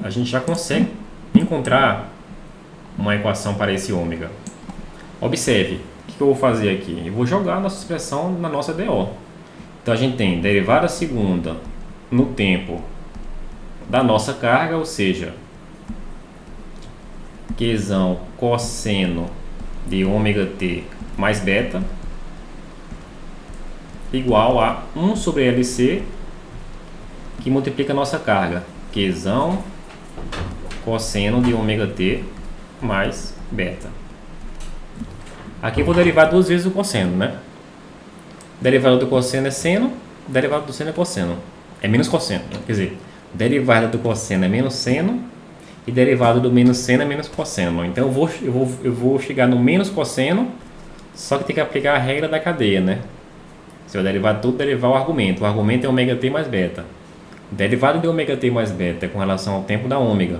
a gente já consegue encontrar uma equação para esse ômega. Observe, o que eu vou fazer aqui? Eu vou jogar a nossa expressão na nossa DO. Então a gente tem derivada segunda no tempo da nossa carga, ou seja, Qzão cosseno de ômega t mais beta igual a 1 sobre LC, que multiplica a nossa carga, Qzão cosseno de ômega t mais beta. Aqui eu vou derivar duas vezes o cosseno, né? Derivada do cosseno é seno, derivada do seno é cosseno. É menos cosseno, quer dizer, derivada do cosseno é menos seno e derivada do menos seno é menos cosseno. Então eu vou chegar no menos cosseno, só que tem que aplicar a regra da cadeia, né? Se eu derivar tudo, derivar o argumento. O argumento é ômega t mais beta. Derivada de ômega t mais beta é com relação ao tempo da ômega.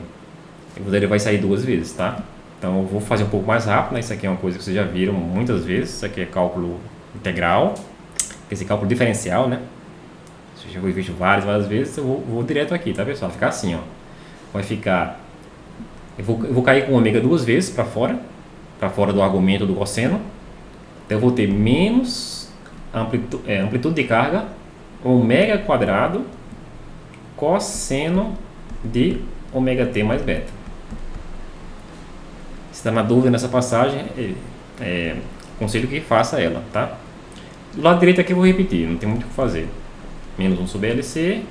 Eu vou derivar isso aí duas vezes, tá? Então eu vou fazer um pouco mais rápido, né? Isso aqui é uma coisa que vocês já viram muitas vezes. Isso aqui é cálculo integral, esse cálculo diferencial, né? Isso já foi visto várias vezes. Eu vou direto aqui, tá, pessoal? Vai ficar assim, ó. Vai ficar... Eu vou cair com ômega duas vezes para fora do argumento do cosseno. Então eu vou ter menos amplitude de carga, ômega quadrado, cosseno de ômega t mais beta. Se está na dúvida nessa passagem, aconselho que faça ela, tá? Do lado direito aqui eu vou repetir, não tem muito o que fazer. Menos 1 sobre LC,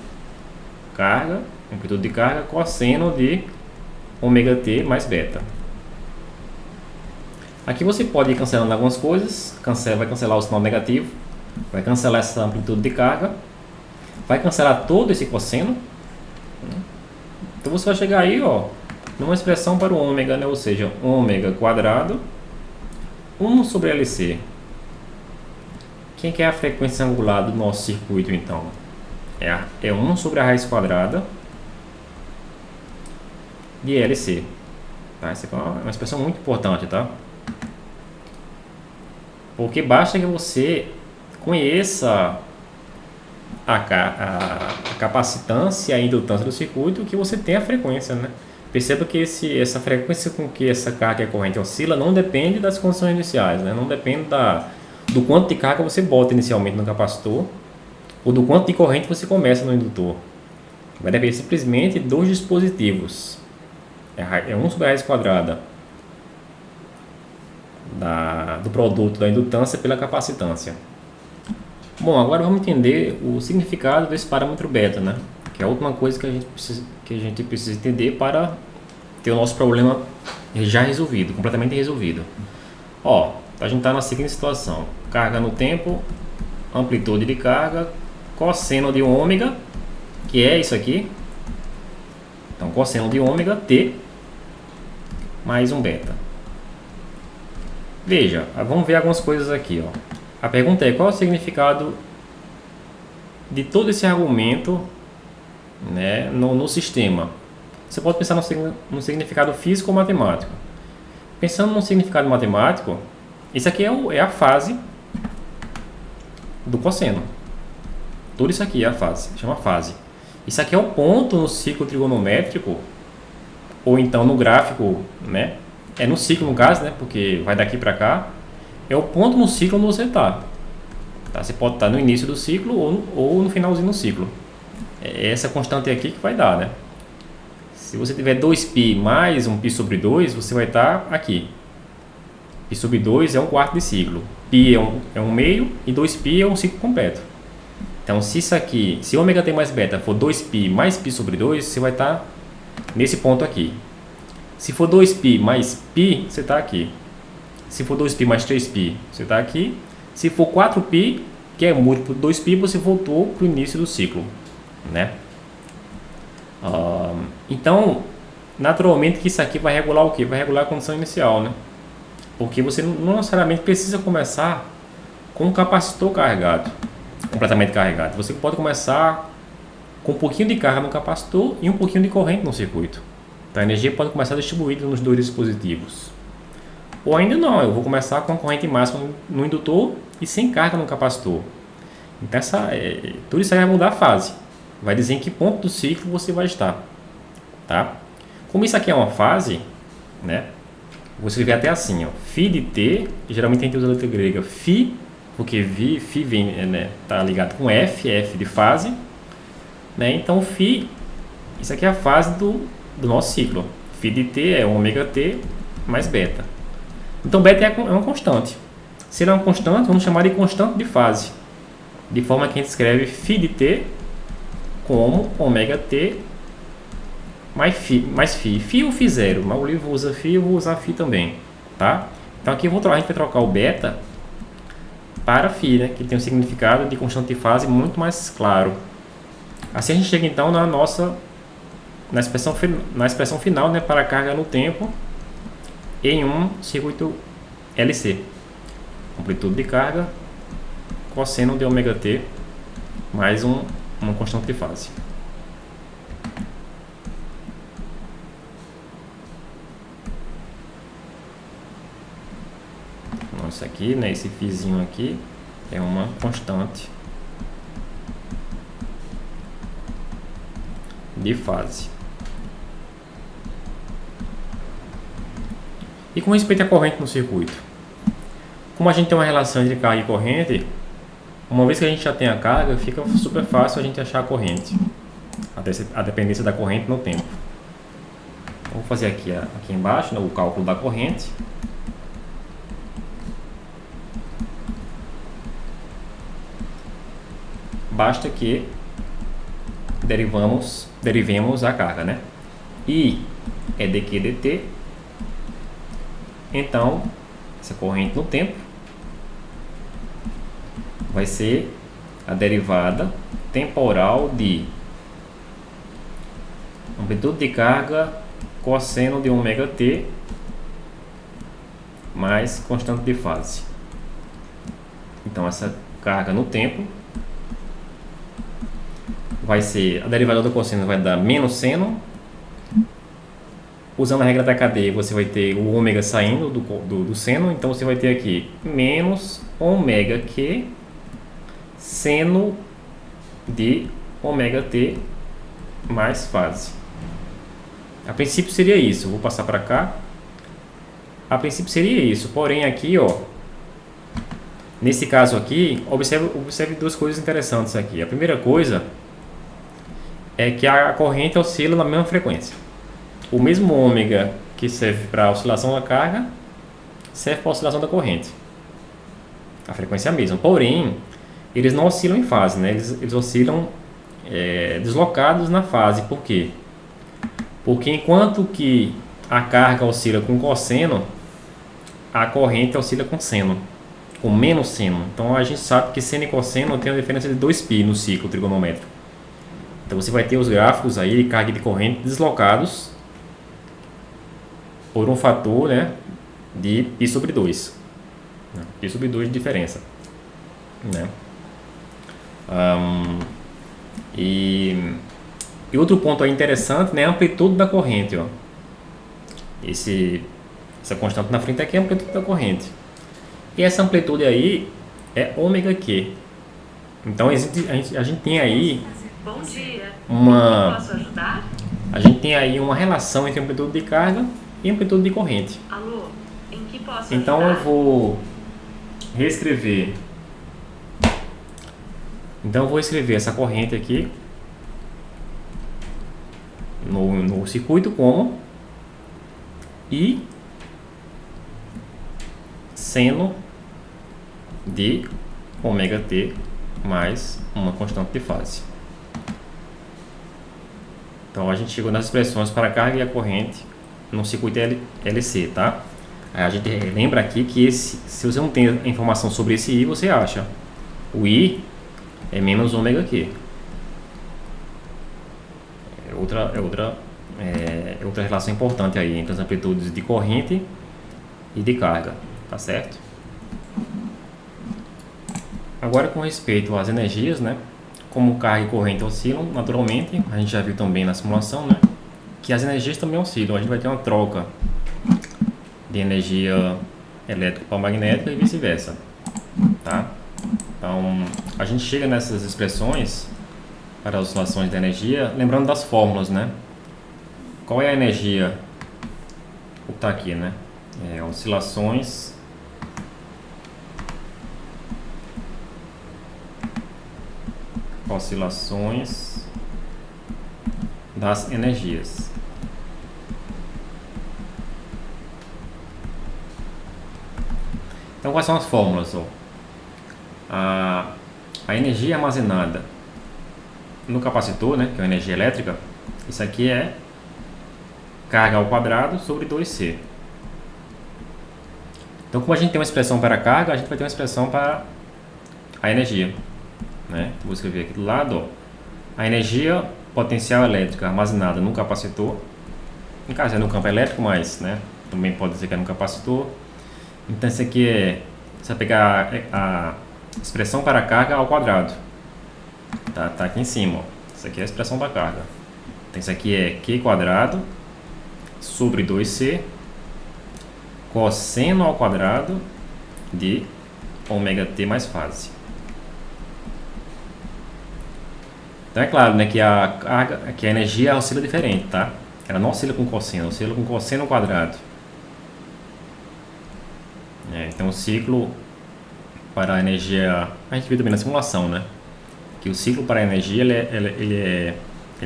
carga, amplitude de carga, cosseno de ômega t mais beta. Aqui você pode ir cancelando algumas coisas, vai cancelar o sinal negativo, vai cancelar essa amplitude de carga, vai cancelar todo esse cosseno. Então você vai chegar aí, ó, numa expressão para o ômega, né? Ou seja, ômega quadrado 1 sobre LC. Quem que é a frequência angular do nosso circuito, então? É 1 sobre a raiz quadrada de LC. Tá? Essa é uma expressão muito importante, tá? Porque basta que você conheça a capacitância e a indutância do circuito, que você tem a frequência, né? Perceba que essa frequência com que essa carga e a corrente oscila não depende das condições iniciais, né? Não depende do quanto de carga você bota inicialmente no capacitor ou do quanto de corrente você começa no indutor. Vai depender simplesmente dos dispositivos. É 1 sobre a raiz quadrada do produto da indutância pela capacitância. Bom, agora vamos entender o significado desse parâmetro beta, né? Que é a última coisa que a gente precisa entender para ter o nosso problema já resolvido, completamente resolvido. Ó, a gente está na seguinte situação: carga no tempo, amplitude de carga, cosseno de ômega, que é isso aqui. Então, cosseno de ômega t mais um beta. Veja, vamos ver algumas coisas aqui, ó. A pergunta é: qual é o significado de todo esse argumento, né, no sistema? Você pode pensar no significado físico ou matemático. Pensando no significado matemático, isso aqui é a fase do cosseno. Tudo isso aqui é a fase, chama fase. Isso aqui é o ponto no ciclo trigonométrico, ou então no gráfico, né? É no ciclo no caso, né? Porque vai daqui para cá. É o ponto no ciclo onde você está. Tá? Você pode estar no início do ciclo ou no finalzinho do ciclo. É essa constante aqui que vai dar, né? Se você tiver 2π mais um π sobre 2, você vai estar aqui. Π sobre 2 é um quarto de ciclo. Π é um meio e 2π é um ciclo completo. Então, se ômega t mais beta for 2π mais π sobre 2, você vai estar nesse ponto aqui. Se for 2π mais π, você está aqui. Se for 2π mais 3π, você está aqui. Se for 4π, que é múltiplo de 2π, você voltou para o início do ciclo, né? Então, naturalmente que isso aqui vai regular o quê? Vai regular a condição inicial, né? Porque você não necessariamente precisa começar com um capacitor carregado, completamente carregado. Você pode começar com um pouquinho de carga no capacitor e um pouquinho de corrente no circuito. Então, a energia pode começar distribuída nos dois dispositivos. Ou ainda não, eu vou começar com a corrente máxima no indutor e sem carga no capacitor. Então, tudo isso aí vai mudar a fase. Vai dizer em que ponto do ciclo você vai estar. Tá? Como isso aqui é uma fase, né? Vou escrever até assim, ó, φ de t, geralmente a gente usa a letra grega φ, porque φ vem, né, tá ligado com F de fase, né? Então φ, isso aqui é a fase do nosso ciclo. Φ de t é ômega t mais beta. Então beta é uma constante. Se ele é uma constante, vamos chamar de constante de fase. De forma que a gente escreve φ de t como ômega t mais φ. Φ ou φ0, mas o livro usa φ, eu vou usar φ também, tá? Então aqui a gente vai trocar o beta para φ, né? Que tem um significado de constante de fase muito mais claro. Assim a gente chega então na expressão final, né? Para a carga no tempo em um circuito LC. Amplitude de carga, cosseno de ômega t mais uma constante de fase. Então, isso aqui, né, esse φzinho aqui é uma constante de fase. E com respeito à corrente no circuito, como a gente tem uma relação entre carga e corrente, uma vez que a gente já tem a carga, fica super fácil a gente achar a corrente, a dependência da corrente no tempo. Então, vou fazer aqui embaixo, né, o cálculo da corrente. Basta que derivemos a carga, né? I é dq dt. Então, essa corrente no tempo vai ser a derivada temporal de amplitude de carga cosseno de ômega t mais constante de fase. Então, essa carga no tempo vai ser, a derivada do cosseno vai dar menos seno. Usando a regra da cadeia, você vai ter o ômega saindo do seno, então você vai ter aqui menos ômega Q seno de ômega t mais fase. A princípio seria isso, vou passar para cá. A princípio seria isso, porém aqui, ó, nesse caso aqui, observe duas coisas interessantes aqui. A primeira coisa é que a corrente oscila na mesma frequência. O mesmo ômega que serve para a oscilação da carga serve para a oscilação da corrente. A frequência é a mesma. Porém, eles não oscilam em fase, né? Eles oscilam deslocados na fase. Por quê? Porque enquanto que a carga oscila com cosseno, a corrente oscila com seno, com menos seno. Então a gente sabe que seno e cosseno tem uma diferença de 2π no ciclo trigonométrico. Então você vai ter os gráficos aí de carga e de corrente deslocados por um fator, né, de π sobre 2. Π sobre 2 de diferença. Né? E outro ponto aí interessante, né, é a amplitude da corrente. Ó. Essa constante na frente aqui é a amplitude da corrente. E essa amplitude aí é ômega Q. Então a gente tem aí Bom dia. Posso ajudar? A gente tem aí uma relação entre amplitude de carga e amplitude de corrente. Alô, em que posso então ajudar? Eu vou reescrever. Então eu vou escrever essa corrente aqui no circuito como I seno de ômega t mais uma constante de fase. Então a gente chegou nas expressões para a carga e a corrente no circuito LC, tá? Aí a gente lembra aqui que se você não tem informação sobre esse I, você acha. O I é menos ômega Q. É outra relação importante aí entre as amplitudes de corrente e de carga, tá certo? Agora, com respeito às energias, né? Como carga e corrente oscilam, naturalmente, a gente já viu também na simulação, né? Que as energias também oscilam. A gente vai ter uma troca de energia elétrica para magnética e vice-versa, tá? Então, a gente chega nessas expressões para as oscilações da energia, lembrando das fórmulas, né? Qual é a energia? O que está aqui, né? Oscilações das energias. Então, quais são as fórmulas? A energia armazenada no capacitor, né, que é a energia elétrica, isso aqui é carga ao quadrado sobre 2C. Então, como a gente tem uma expressão para a carga, a gente vai ter uma expressão para a energia, né? Vou escrever aqui do lado, a energia potencial elétrica armazenada no capacitor, no caso é no campo elétrico, mas, né, também pode dizer que é no capacitor. Então, isso aqui você vai pegar a expressão para a carga ao quadrado, tá aqui em cima, ó. Isso aqui é a expressão da carga. Então, isso aqui é Q quadrado sobre 2C cosseno ao quadrado de ômega t mais fase. Então é claro, né, que a energia oscila diferente, tá? Ela não oscila com cosseno, oscila com cosseno ao quadrado. Então o ciclo para a energia, a gente viu também na simulação, né? Que o ciclo para a energia ele é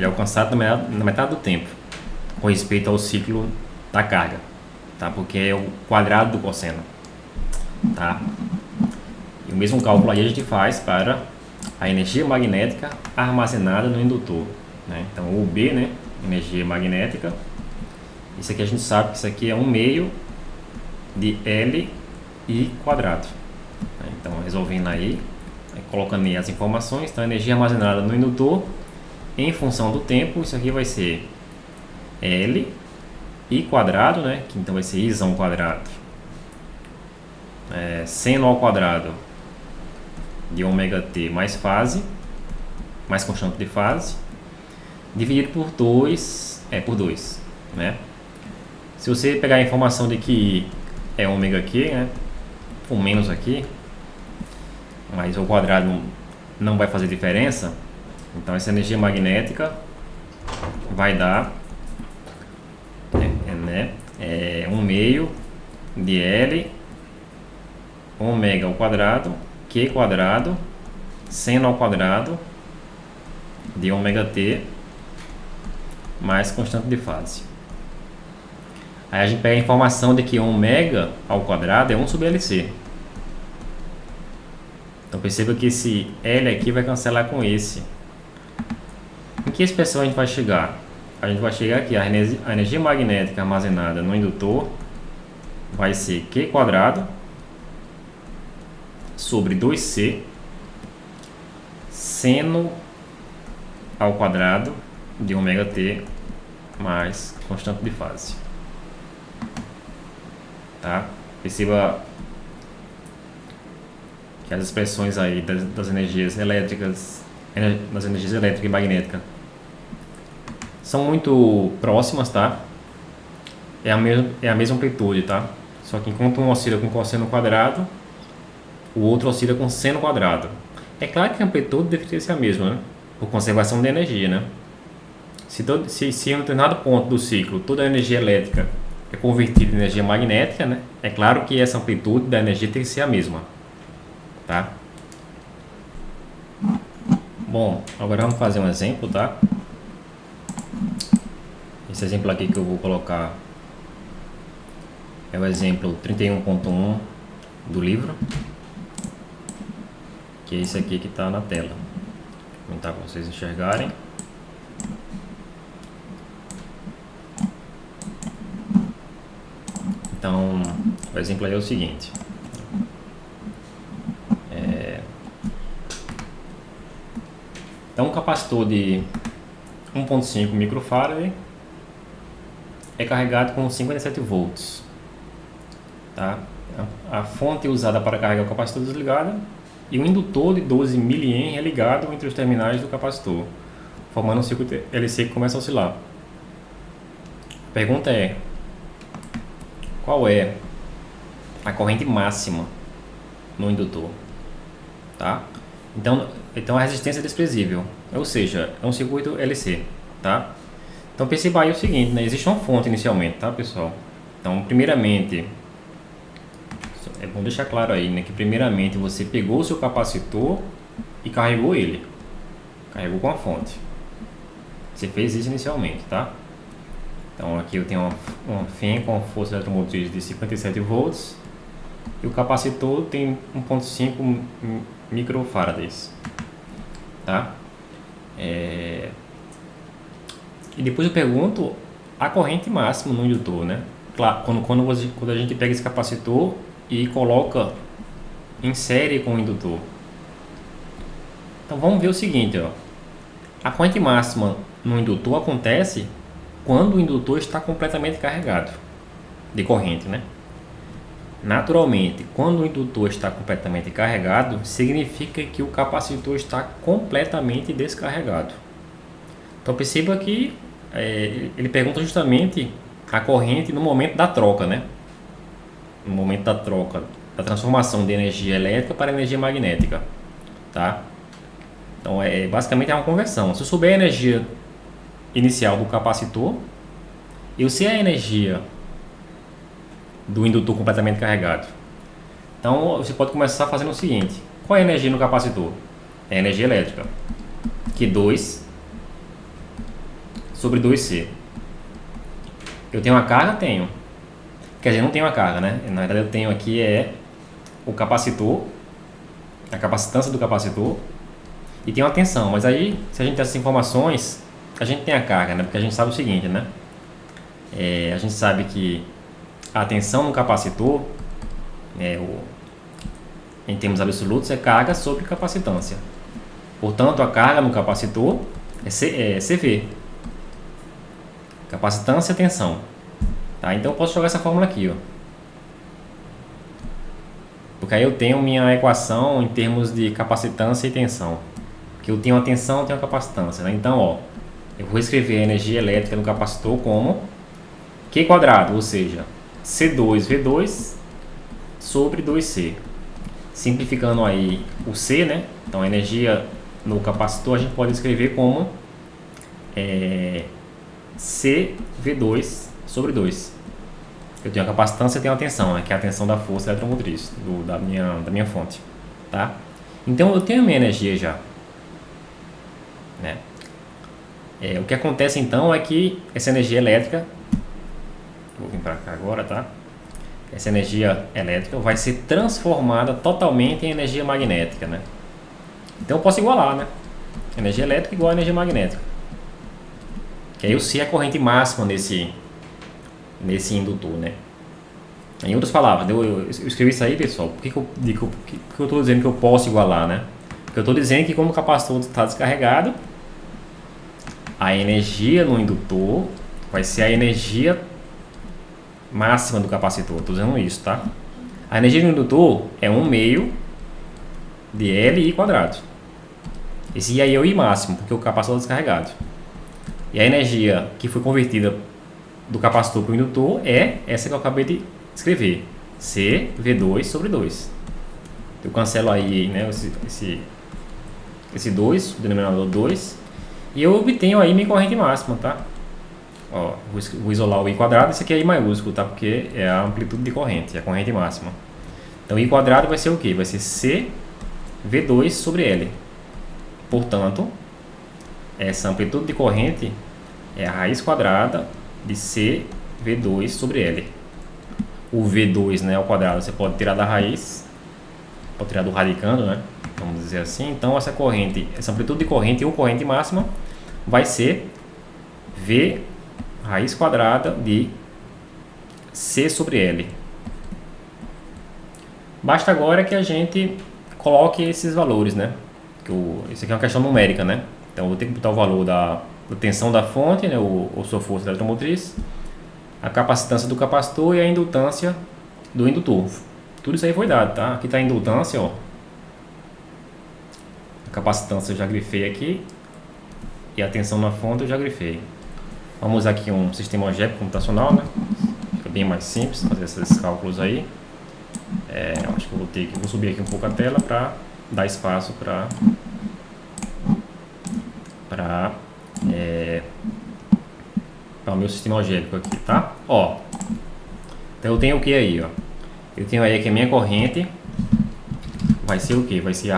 alcançado na metade do tempo, com respeito ao ciclo da carga, tá? Porque é o quadrado do cosseno, tá? E o mesmo cálculo aí a gente faz para a energia magnética armazenada no indutor, né? Então o B, né, energia magnética, isso aqui a gente sabe que isso aqui é 1/2 de L I quadrado, né? Então resolvendo aí, colocando aí as informações, então a energia armazenada no indutor em função do tempo, isso aqui vai ser L I quadrado, né, que então vai ser Izão quadrado, seno ao quadrado de ômega t mais fase, mais constante de fase, dividido por 2, né? Se você pegar a informação de que é ômega q, né, com menos aqui, mas o quadrado não vai fazer diferença, então essa energia magnética vai dar 1/2 de L ômega ao quadrado Q quadrado seno ao quadrado de ômega t mais constante de fase. Aí a gente pega a informação de que ômega ao quadrado é 1 sobre LC. Então perceba que esse L aqui vai cancelar com esse. Em que expressão a gente vai chegar? A gente vai chegar aqui, a energia magnética armazenada no indutor vai ser Q quadrado sobre 2C seno ao quadrado de ômega t mais constante de fase, tá? Perceba que as expressões aí das energias elétricas, das energias elétrica e magnética são muito próximas, tá? É a mesma amplitude, tá? Só que enquanto um oscila com cosseno quadrado, o outro oscila com seno quadrado. É claro que a amplitude deveria ser a mesma, né? Por conservação de energia, né? Se em um determinado ponto do ciclo toda a energia elétrica é convertida em energia magnética, né? É claro que essa amplitude da energia tem que ser a mesma, tá? Bom, agora vamos fazer um exemplo, tá? Esse exemplo aqui que eu vou colocar é o exemplo 31.1 do livro, que é esse aqui que está na tela. Vou tentar para vocês enxergarem. Então, o exemplo aí é o seguinte. Então, um capacitor de 1.5 microfarad é carregado com 57 volts. Tá? A fonte usada para carregar o capacitor é desligada e o indutor de 12 mA é ligado entre os terminais do capacitor, formando um circuito LC que começa a oscilar. A pergunta é: qual é a corrente máxima no indutor? Tá? Então a resistência é desprezível, ou seja, é um circuito LC. Tá? Então perceba aí o seguinte, né? Existe uma fonte inicialmente, tá, pessoal? Então, primeiramente, é bom deixar claro aí, né, que primeiramente você pegou o seu capacitor e carregou ele. Carregou com a fonte. Você fez isso inicialmente, tá? Então aqui eu tenho uma FEM com força eletromotriz de 57 volts e o capacitor tem 1.5 microfarads, tá? E depois eu pergunto a corrente máxima no indutor, né? Claro, quando a gente pega esse capacitor e coloca em série com o indutor. Então vamos ver o seguinte, ó. A corrente máxima no indutor acontece quando o indutor está completamente carregado de corrente, né? Naturalmente, quando o indutor está completamente carregado, significa que o capacitor está completamente descarregado. Então perceba que ele pergunta justamente a corrente no momento da troca, né? No momento da troca, da transformação de energia elétrica para energia magnética, tá? Então basicamente é uma conversão. Se eu souber a energia inicial do capacitor, eu sei a energia do indutor completamente carregado. Então você pode começar fazendo o seguinte: qual é a energia no capacitor? É a energia elétrica, que 2 sobre 2C. Eu tenho uma carga? Tenho. Quer dizer, não tenho uma carga, né? Na verdade eu tenho aqui o capacitor, a capacitância do capacitor, e tem uma tensão. Mas aí, se a gente tem essas informações, a gente tem a carga, né? Porque a gente sabe o seguinte, né? A gente sabe que a tensão no capacitor, em termos absolutos, é carga sobre capacitância. Portanto, a carga no capacitor é CV. Capacitância e tensão. Tá? Então eu posso jogar essa fórmula aqui, ó. Porque aí eu tenho minha equação em termos de capacitância e tensão. Que eu tenho a tensão e tenho a capacitância, né? Então, ó, eu vou escrever a energia elétrica no capacitor como Q quadrado, ou seja, C2V2 sobre 2C. Simplificando aí o C, né? Então a energia no capacitor a gente pode escrever como CV2 sobre 2. Eu tenho a capacitância e tenho a tensão, né? Que é a tensão da força eletromotriz da minha fonte, tá? Então eu tenho a minha energia já, né? O que acontece então é que essa energia elétrica, vou vir para cá agora, tá? Essa energia elétrica vai ser transformada totalmente em energia magnética, né? Então eu posso igualar, né? Energia elétrica igual a energia magnética. Que aí eu sei a corrente máxima nesse indutor, né? Em outras palavras, eu escrevi isso aí, pessoal. Por que eu estou dizendo que eu posso igualar, né? Porque eu estou dizendo que quando o capacitor está descarregado, a energia no indutor vai ser a energia máxima do capacitor. Estou dizendo isso, tá? A energia do indutor é 1/2 de L I quadrado. Esse I aí é o I máximo, porque o capacitor está descarregado. E a energia que foi convertida do capacitor para o indutor é essa que eu acabei de escrever, CV2 sobre 2. Eu cancelo aí, né, esse 2, o denominador 2, e eu obtenho aí minha corrente máxima, tá? Ó, vou isolar o I quadrado, esse aqui é I maiúsculo, tá? Porque é a amplitude de corrente, é a corrente máxima. Então I quadrado vai ser o quê? Vai ser CV2 sobre L. Portanto, essa amplitude de corrente é a raiz quadrada de CV2 sobre L. O V2, né, ao quadrado, você pode tirar da raiz, pode tirar do radicando, né? Vamos dizer assim. Então, essa amplitude de corrente ou corrente máxima vai ser V raiz quadrada de C sobre L. Basta agora que a gente coloque esses valores, né? Isso aqui é uma questão numérica, né? Então eu vou ter que botar o valor da tensão da fonte, né? Ou sua força eletromotriz, a capacitância do capacitor e a indutância do indutor. Tudo isso aí foi dado, tá? Aqui está a indutância, ó. A capacitância eu já grifei aqui. E a tensão na fonte eu já grifei. Vamos usar aqui um sistema algébrico computacional, né? Fica bem mais simples fazer esses cálculos aí. Acho que eu vou subir aqui um pouco a tela para dar espaço para o meu sistema algébrico aqui, tá? Ó, então eu tenho o que aí, ó? Eu tenho aí que a minha corrente vai ser o que? Vai ser,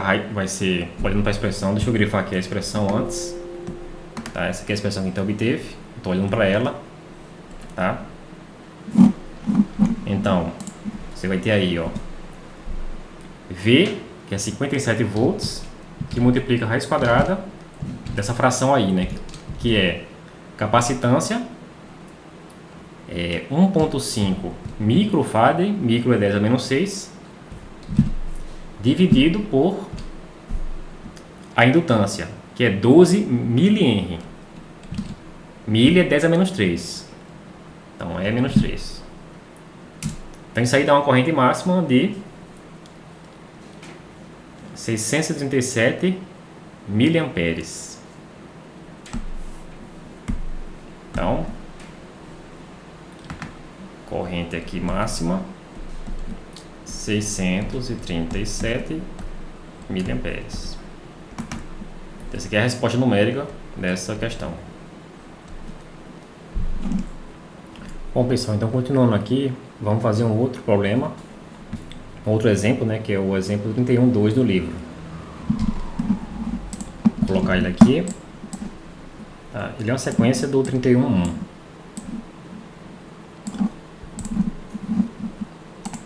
olhando para a expressão, deixa eu grifar aqui a expressão antes, tá? Essa aqui é a expressão que a gente obteve, estou olhando para ela, tá? Então, você vai ter aí, ó, V, que é 57 volts, que multiplica a raiz quadrada dessa fração aí, né? Que é capacitância, 1.5 microfarad, micro é 10 a menos 6, dividido por a indutância, que é 12 mH. Mil é 10 a menos 3. Então é menos 3. Então isso aí dá uma corrente máxima de 637 miliamperes. Então, corrente aqui máxima 637 miliamperes. Essa aqui é a resposta numérica dessa questão. Bom, pessoal, então continuando aqui, vamos fazer um outro problema, um outro exemplo, né, que é o exemplo 31.2 do livro. Vou colocar ele aqui. Tá, ele é uma sequência do 31.1.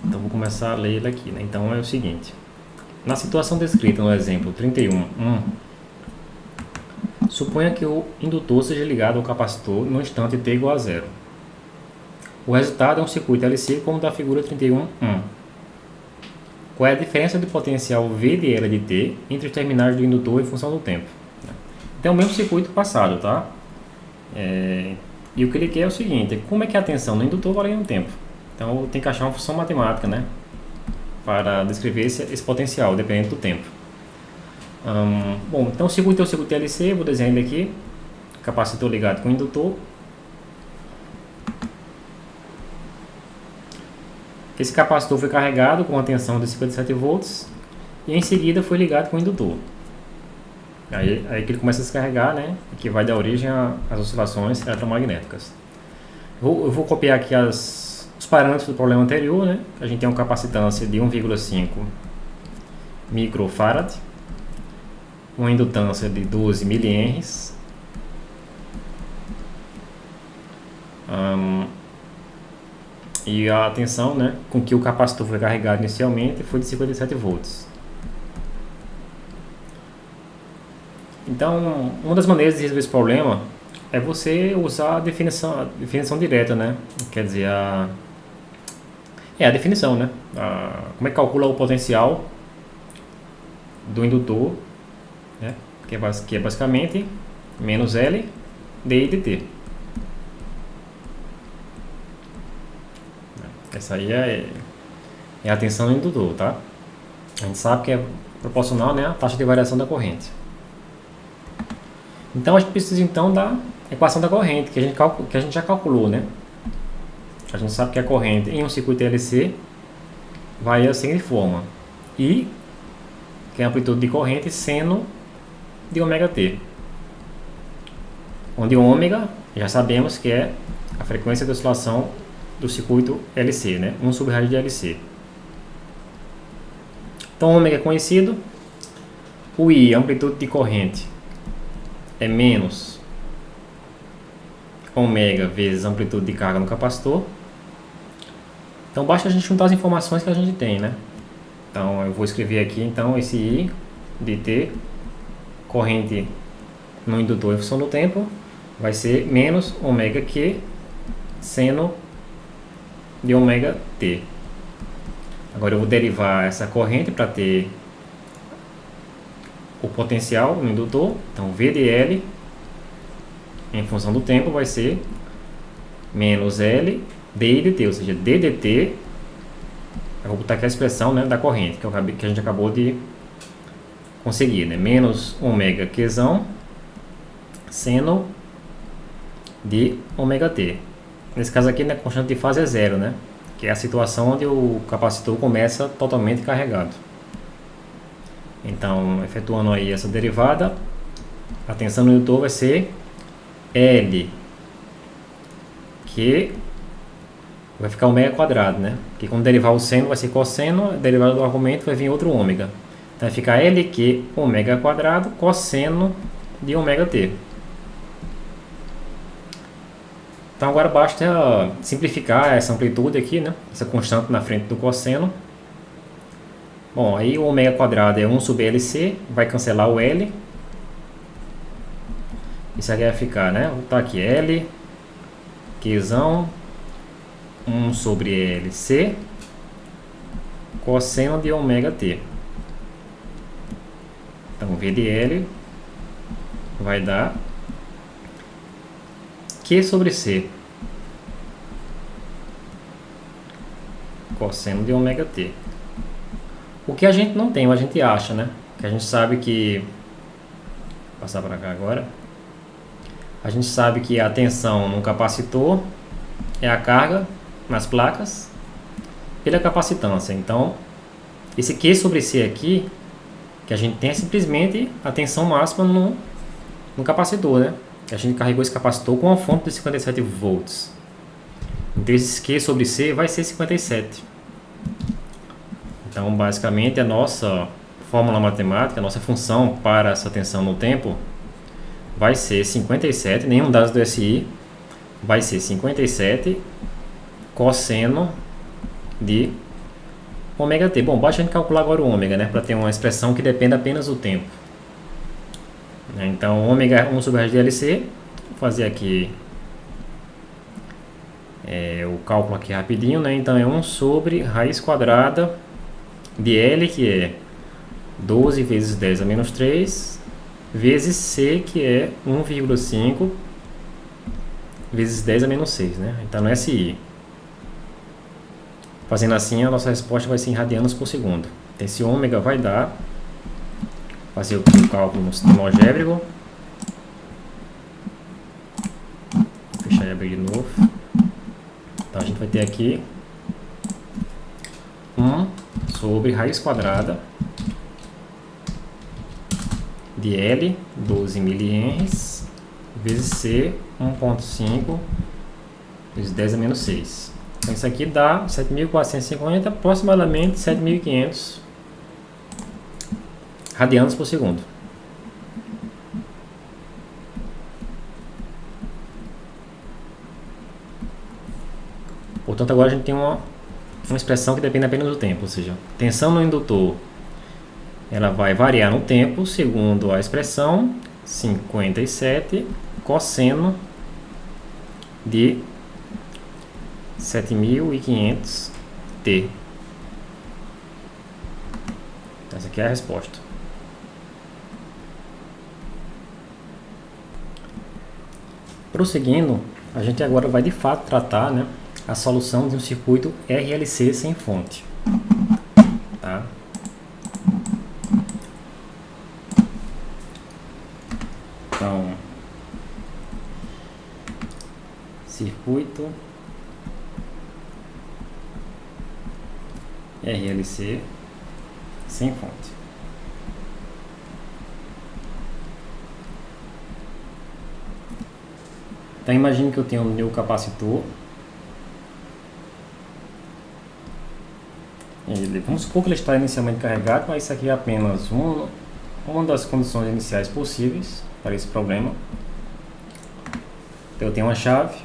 Então vou começar a ler ele aqui, né? Então é o seguinte: na situação descrita no exemplo 31.1, suponha que o indutor seja ligado ao capacitor no instante t igual a zero. O resultado é um circuito LC como da figura 31.1. Qual é a diferença de potencial V de L de T entre os terminais do indutor em função do tempo? Então é o mesmo circuito passado, tá? E o que ele quer é o seguinte: como é que a tensão no indutor varia no tempo? Então eu tenho que achar uma função matemática, né, para descrever esse potencial, dependendo do tempo. Bom, então o circuito é o circuito LC, vou desenhar ele aqui. Capacitor ligado com o indutor. Esse capacitor foi carregado com uma tensão de 57 volts e em seguida foi ligado com o indutor. Aí que ele começa a descarregar, né, que vai dar origem às oscilações eletromagnéticas. Eu vou copiar aqui os parâmetros do problema anterior, né? A gente tem uma capacitância de 1,5 microfarad, uma indutância de 12 mH, e a tensão, né, com que o capacitor foi carregado inicialmente foi de 57 volts. Então, uma das maneiras de resolver esse problema é você usar a definição direta, né? Quer dizer, a definição, né? Como é que calcula o potencial do indutor, né? Que é basicamente menos L dI dt. Essa aí é a tensão do indutor, tá? A gente sabe que é proporcional, né, à taxa de variação da corrente. Então a gente precisa então da equação da corrente, que a gente já calculou, né? A gente sabe que a corrente em um circuito LC vai da seguinte forma: I, que é a amplitude de corrente, seno de ômega-t. Onde ômega, já sabemos que é a frequência de oscilação do circuito LC, né? 1 sobre raiz de LC. Então, ômega é conhecido. O I, a amplitude de corrente, é menos ômega vezes a amplitude de carga no capacitor. Então, basta a gente juntar as informações que a gente tem, né? Então, eu vou escrever aqui, então, esse I de T, corrente no indutor em função do tempo, vai ser menos ômega Q seno de ômega t. Agora eu vou derivar essa corrente para ter o potencial no indutor. Então V de L em função do tempo vai ser menos L d dt, ou seja, d dt. Eu vou botar aqui a expressão, né, da corrente que a gente acabou de conseguir, né? Menos ômega Qzão seno de ômega t. Nesse caso aqui, né, a constante de fase é zero, né? Que é a situação onde o capacitor começa totalmente carregado. Então, efetuando aí essa derivada, a tensão no indutor vai ser L, que vai ficar ômega quadrado, né? Porque quando derivar o seno vai ser cosseno, a derivada do argumento vai vir outro ômega. Então vai ficar LQ ômega quadrado cosseno de ômega t. Então agora basta simplificar essa amplitude aqui, né? Essa constante na frente do cosseno. Bom, aí o ômega quadrado é 1 sobre LC, vai cancelar o L. Isso aqui vai ficar, né? Vou botar aqui L, Qzão, 1 sobre LC, cosseno de ômega t. Então V de L vai dar Q sobre C, cosseno de ômega t. O que a gente não tem, a gente acha, né? Que a gente sabe que... Vou passar para cá agora. A gente sabe que a tensão no capacitor é a carga nas placas pela capacitância. Então, esse Q sobre C aqui, que a gente tem é simplesmente a tensão máxima no capacitor, né? A gente carregou esse capacitor com uma fonte de 57 volts. Então, esse Q sobre C vai ser 57. Então, basicamente, a nossa fórmula matemática, a nossa função para essa tensão no tempo vai ser 57, nenhum dados do SI, vai ser 57 cosseno de ômega t. Bom, basta a gente calcular agora o ômega, né, para ter uma expressão que dependa apenas do tempo. Então, ômega é 1 sobre raiz de LC. Vou fazer aqui o cálculo aqui rapidinho, né? Então, é 1 sobre raiz quadrada de L, que é 12 vezes 10 a menos 3, vezes C, que é 1,5 vezes 10 a menos 6, né? Então, no SI. Fazendo assim, a nossa resposta vai ser em radianos por segundo. Então, esse ômega vai dar... Fazer o cálculo no sistema algébrico. Fechar e abrir de novo. Então, a gente vai ter aqui 1 sobre raiz quadrada de L, 12 milihenries, vezes C, 1,5 vezes 10 a menos 6. Então, isso aqui dá 7.450, aproximadamente 7.500 radianos por segundo. Portanto, agora a gente tem uma expressão que depende apenas do tempo, ou seja, tensão no indutor ela vai variar no tempo segundo a expressão 57 cosseno de 7.500 T. Essa aqui é a resposta. Prosseguindo, a gente agora vai de fato tratar, né, a solução de um circuito RLC sem fonte. Tá? Então, circuito RLC sem fonte. Então imagine que eu tenho o meu capacitor. Vamos supor que ele está inicialmente carregado, mas isso aqui é apenas uma das condições iniciais possíveis para esse problema. Então eu tenho uma chave,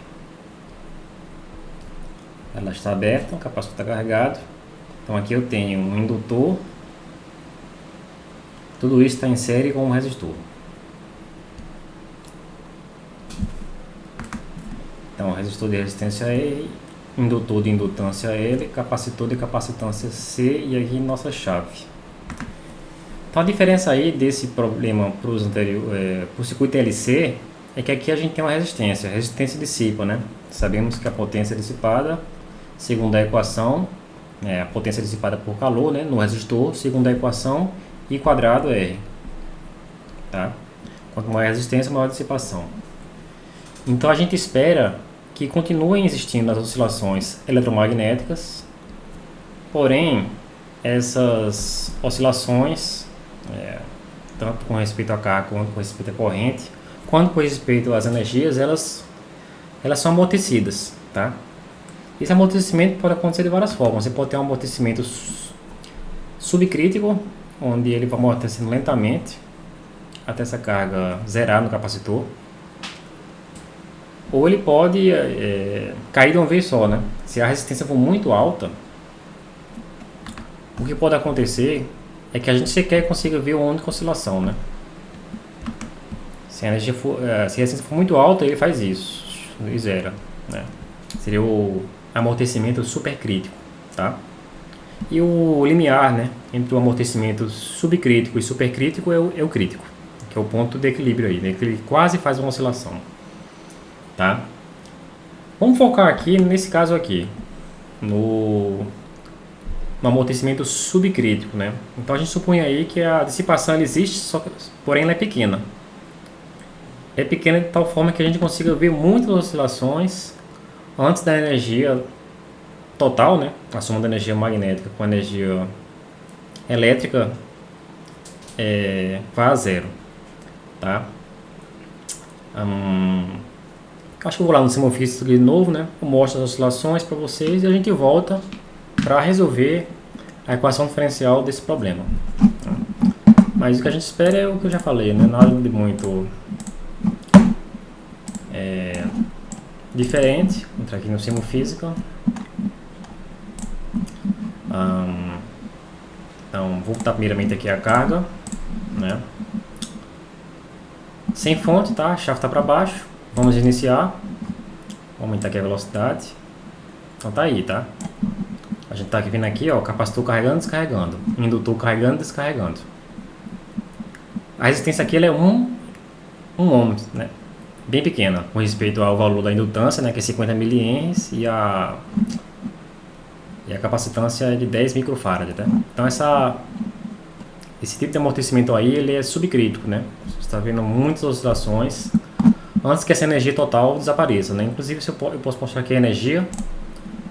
ela está aberta, o capacitor está carregado. Então aqui eu tenho um indutor, tudo isso está em série com um resistor. Então, resistor de resistência E indutor de indutância L, capacitor de capacitância C e aqui nossa chave. Então a diferença aí desse problema para o circuito LC é que aqui a gente tem uma resistência dissipa, né? Sabemos que a potência é dissipada, segundo a equação, a potência é dissipada por calor, né, no resistor, segundo a equação, I quadrado R. Tá? Quanto maior a resistência, maior a dissipação. Então a gente espera que continuem existindo as oscilações eletromagnéticas, porém essas oscilações, tanto com respeito à carga quanto com respeito à corrente, quanto com respeito às energias, elas são amortecidas, tá? Esse amortecimento pode acontecer de várias formas. Você pode ter um amortecimento subcrítico, onde ele vai amortecendo lentamente até essa carga zerar no capacitor. Ou ele pode cair de uma vez só, né? Se a resistência for muito alta, o que pode acontecer é que a gente sequer consiga ver uma única oscilação, né? Se a resistência for muito alta, ele faz isso e zera, né? Seria o amortecimento supercrítico, tá? E o limiar, né, entre o amortecimento subcrítico e supercrítico é o crítico, que é o ponto de equilíbrio aí, né, que ele quase faz uma oscilação, tá? Vamos focar aqui nesse caso aqui, no amortecimento subcrítico, né? Então a gente supõe aí que a dissipação ela existe, porém ela é pequena. É pequena de tal forma que a gente consiga ver muitas oscilações antes da energia total, né, a soma da energia magnética com a energia elétrica vai a zero, tá? Acho que eu vou lá no Simon Física de novo, né, eu mostro as oscilações para vocês e a gente volta para resolver a equação diferencial desse problema, tá? Mas o que a gente espera é o que eu já falei, né, nada de muito diferente. Vou entrar aqui no Simon Física. Então, vou botar primeiramente aqui a carga, né? Sem fonte, tá? A chave está para baixo. Vamos iniciar. Vou aumentar aqui a velocidade. Então tá aí, tá? A gente tá aqui vendo aqui, ó, capacitor carregando, descarregando, indutor carregando, descarregando. A resistência aqui ela é 1 ohm, né? Bem pequena com respeito ao valor da indutância, né, que é 50 mH, e a capacitância é de 10 microfarad, tá? Então esse tipo de amortecimento aí ele é subcrítico, né? Você está vendo muitas oscilações antes que essa energia total desapareça, né? Inclusive eu posso mostrar aqui a energia,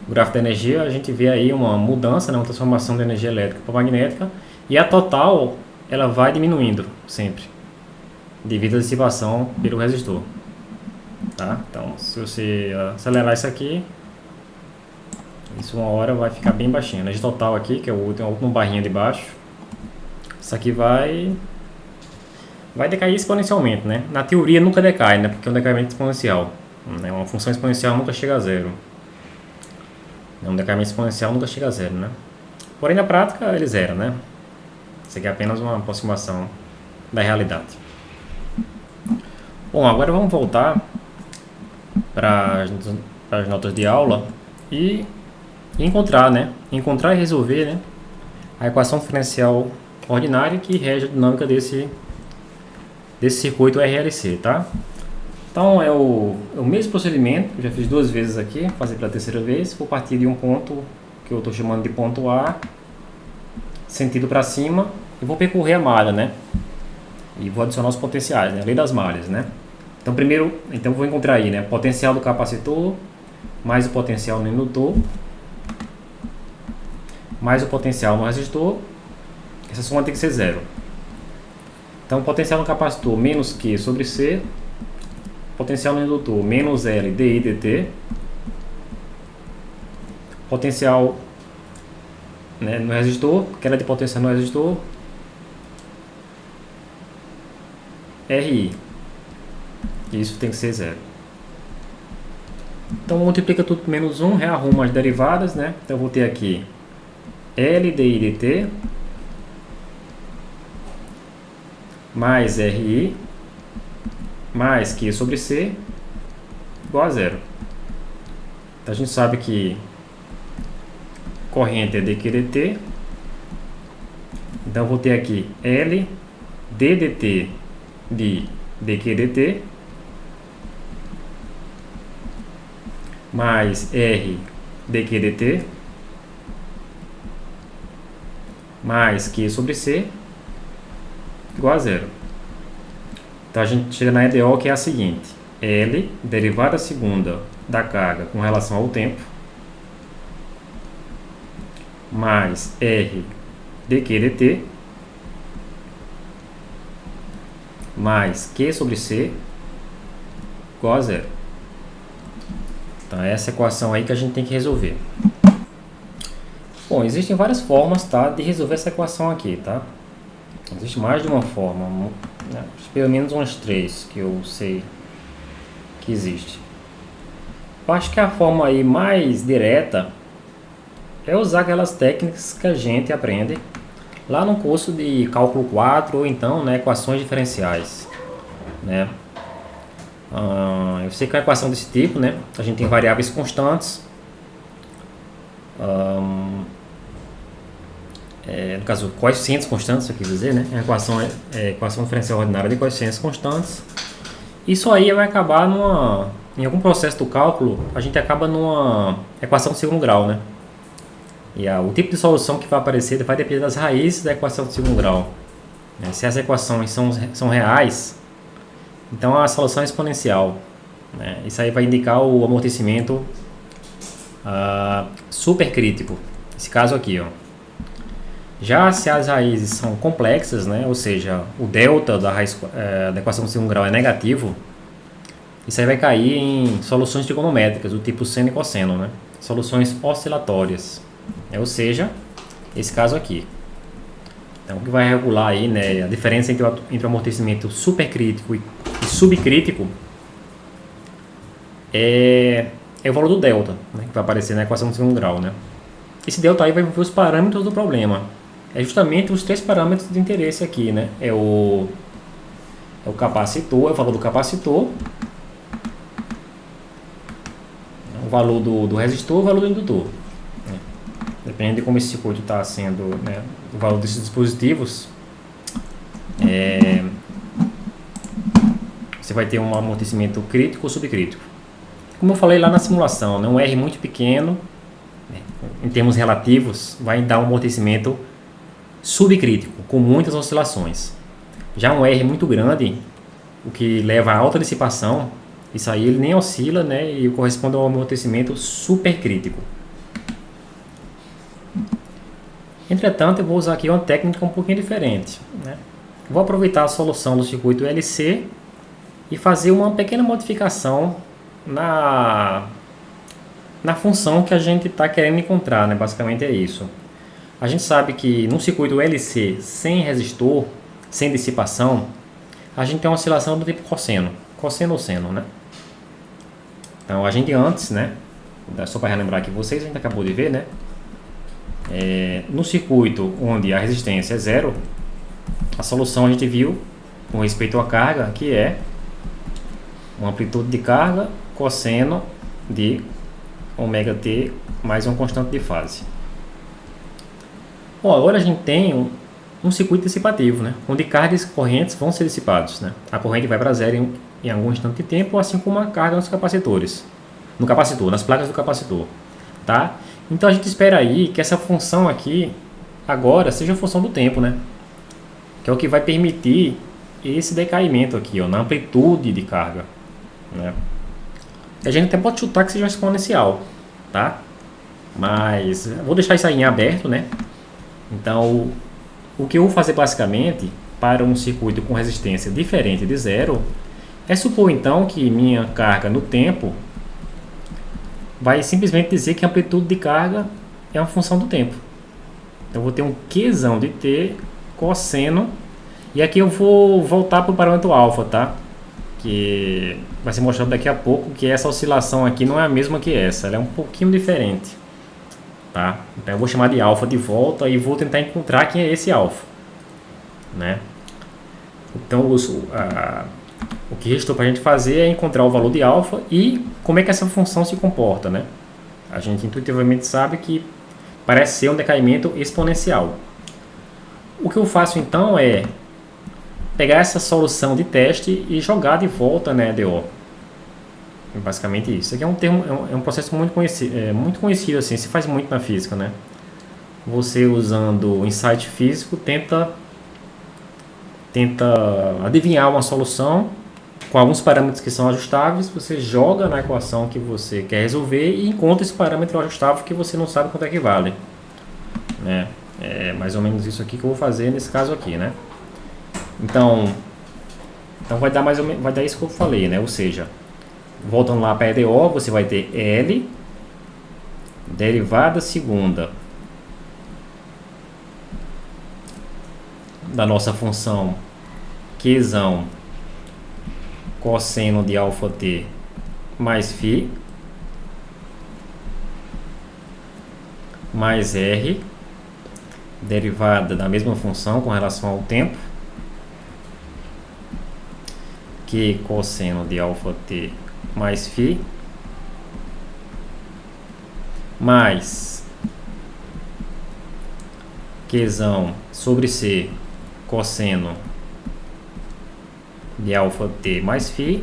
o gráfico da energia, a gente vê aí uma mudança, né, uma transformação da energia elétrica para magnética, e a total ela vai diminuindo sempre devido à dissipação pelo resistor. Tá? Então, se você acelerar isso aqui, isso uma hora vai ficar bem baixinho. A energia total aqui, que é a última barrinha de baixo, isso aqui vai decair exponencialmente, né? Na teoria nunca decai, né? Porque é um decaimento exponencial, né? Uma função exponencial nunca chega a zero. Um decaimento exponencial nunca chega a zero, né? Porém, na prática, ele zera, né? Isso aqui é apenas uma aproximação da realidade. Bom, agora vamos voltar para as notas de aula e encontrar, né? Encontrar e resolver, né, a equação diferencial ordinária que rege a dinâmica desse circuito RLC, tá? Então é o mesmo procedimento, eu já fiz 2 vezes aqui, vou fazer pela 3ª vez. Vou partir de um ponto que eu estou chamando de ponto A, sentido para cima, e vou percorrer a malha, né? E vou adicionar os potenciais, né? Lei das malhas, né? Então primeiro, vou encontrar aí, né, potencial do capacitor mais o potencial no indutor mais o potencial no resistor. Essa soma tem que ser zero. Então potencial no capacitor menos Q sobre C, potencial no indutor menos L dI dt, potencial, né, no resistor, queda de potência no resistor, RI. Isso tem que ser zero. Então multiplica tudo por menos 1, rearruma as derivadas, né? Então eu vou ter aqui L dI dt mais RI mais Q sobre C igual a zero. Então, a gente sabe que corrente é dQ dt. Então, eu vou ter aqui L d dt de dQ dt mais R dQ dt mais Q sobre C igual a zero. Então, a gente chega na EDO, que é a seguinte: L, derivada segunda da carga com relação ao tempo, mais R dQ dt, mais Q sobre C igual a zero. Então, essa equação aí que a gente tem que resolver. Bom, existem várias formas, tá, de resolver essa equação aqui, tá? Existe mais de uma forma, né? Pelo menos umas 3 que eu sei que existe. Eu acho que a forma aí mais direta é usar aquelas técnicas que a gente aprende lá no curso de cálculo 4 ou então, né, equações diferenciais, né? Eu sei que é uma equação desse tipo, né, a gente tem variáveis constantes, no caso, coeficientes constantes, eu quis dizer, né? A equação equação diferencial ordinária de coeficientes constantes. Isso aí vai acabar em algum processo do cálculo, a gente acaba numa equação de segundo grau, né? E o tipo de solução que vai aparecer vai depender das raízes da equação de segundo grau. Se as equações são reais, então a solução é exponencial, né? Isso aí vai indicar o amortecimento supercrítico. Esse caso aqui, ó. Já se as raízes são complexas, né? Ou seja, o delta da equação de segundo grau é negativo, isso aí vai cair em soluções trigonométricas do tipo seno e cosseno, né? Soluções oscilatórias. Ou seja, esse caso aqui. Então, o que vai regular aí, né, a diferença entre o amortecimento supercrítico e subcrítico é o valor do delta, né, que vai aparecer na equação de segundo grau, né? Esse delta aí vai envolver os parâmetros do problema. É justamente os 3 parâmetros de interesse aqui, né? É o capacitor, é o valor do capacitor, o valor do resistor e o valor do indutor. Dependendo de como esse circuito está sendo, né, o valor desses dispositivos, você vai ter um amortecimento crítico ou subcrítico. Como eu falei lá na simulação, né, um R muito pequeno, né, em termos relativos, vai dar um amortecimento subcrítico, com muitas oscilações. Já um R muito grande, o que leva a alta dissipação, isso aí ele nem oscila, né, e corresponde ao amortecimento supercrítico. Entretanto, eu vou usar aqui uma técnica um pouquinho diferente, né? Vou aproveitar a solução do circuito LC e fazer uma pequena modificação na função que a gente está querendo encontrar, né? Basicamente é isso. A gente sabe que no circuito LC sem resistor, sem dissipação, a gente tem uma oscilação do tipo cosseno ou seno, né? Então a gente antes, né? Só para relembrar aqui vocês, a gente acabou de ver, né? No circuito onde a resistência é zero, a solução a gente viu com respeito à carga, que é uma amplitude de carga cosseno de ômega t mais uma constante de fase. Bom, agora a gente tem um circuito dissipativo, né, onde cargas e correntes vão ser dissipados, né? A corrente vai para zero em algum instante de tempo, assim como a carga nos capacitores, nas placas do capacitor, tá? Então a gente espera aí que essa função aqui agora seja a função do tempo, né? Que é o que vai permitir esse decaimento aqui, ó, na amplitude de carga, né? A gente até pode chutar que seja exponencial, tá? Mas vou deixar isso aí em aberto, né? Então o que eu vou fazer basicamente para um circuito com resistência diferente de zero é supor então que minha carga no tempo vai simplesmente dizer que a amplitude de carga é uma função do tempo. Então eu vou ter um Qzão de t cosseno, e aqui eu vou voltar para o parâmetro alfa, tá? Que vai ser mostrado daqui a pouco que essa oscilação aqui não é a mesma que essa, ela é um pouquinho diferente, tá? Então eu vou chamar de alfa de volta e vou tentar encontrar quem é esse alfa, né? Então o que restou para a gente fazer é encontrar o valor de alfa e como é que essa função se comporta, né? A gente intuitivamente sabe que parece ser um decaimento exponencial. O que eu faço então é pegar essa solução de teste e jogar de volta na EDO. Basicamente isso. Isso aqui é um termo, é um processo muito conhecido assim, se faz muito na física, né? Você usando o insight físico tenta adivinhar uma solução com alguns parâmetros que são ajustáveis, você joga na equação que você quer resolver e encontra esse parâmetro ajustável que você não sabe quanto é que vale, né? É mais ou menos isso aqui que eu vou fazer nesse caso aqui, né? Então vai dar mais ou menos, vai dar isso que eu falei, né? Ou seja, voltando lá para a EDO, você vai ter L derivada segunda da nossa função Qzão cosseno de alfa t mais φ mais R derivada da mesma função com relação ao tempo, Q cosseno de alfa t mais φ mais Qzão sobre C cosseno de alfa t mais φ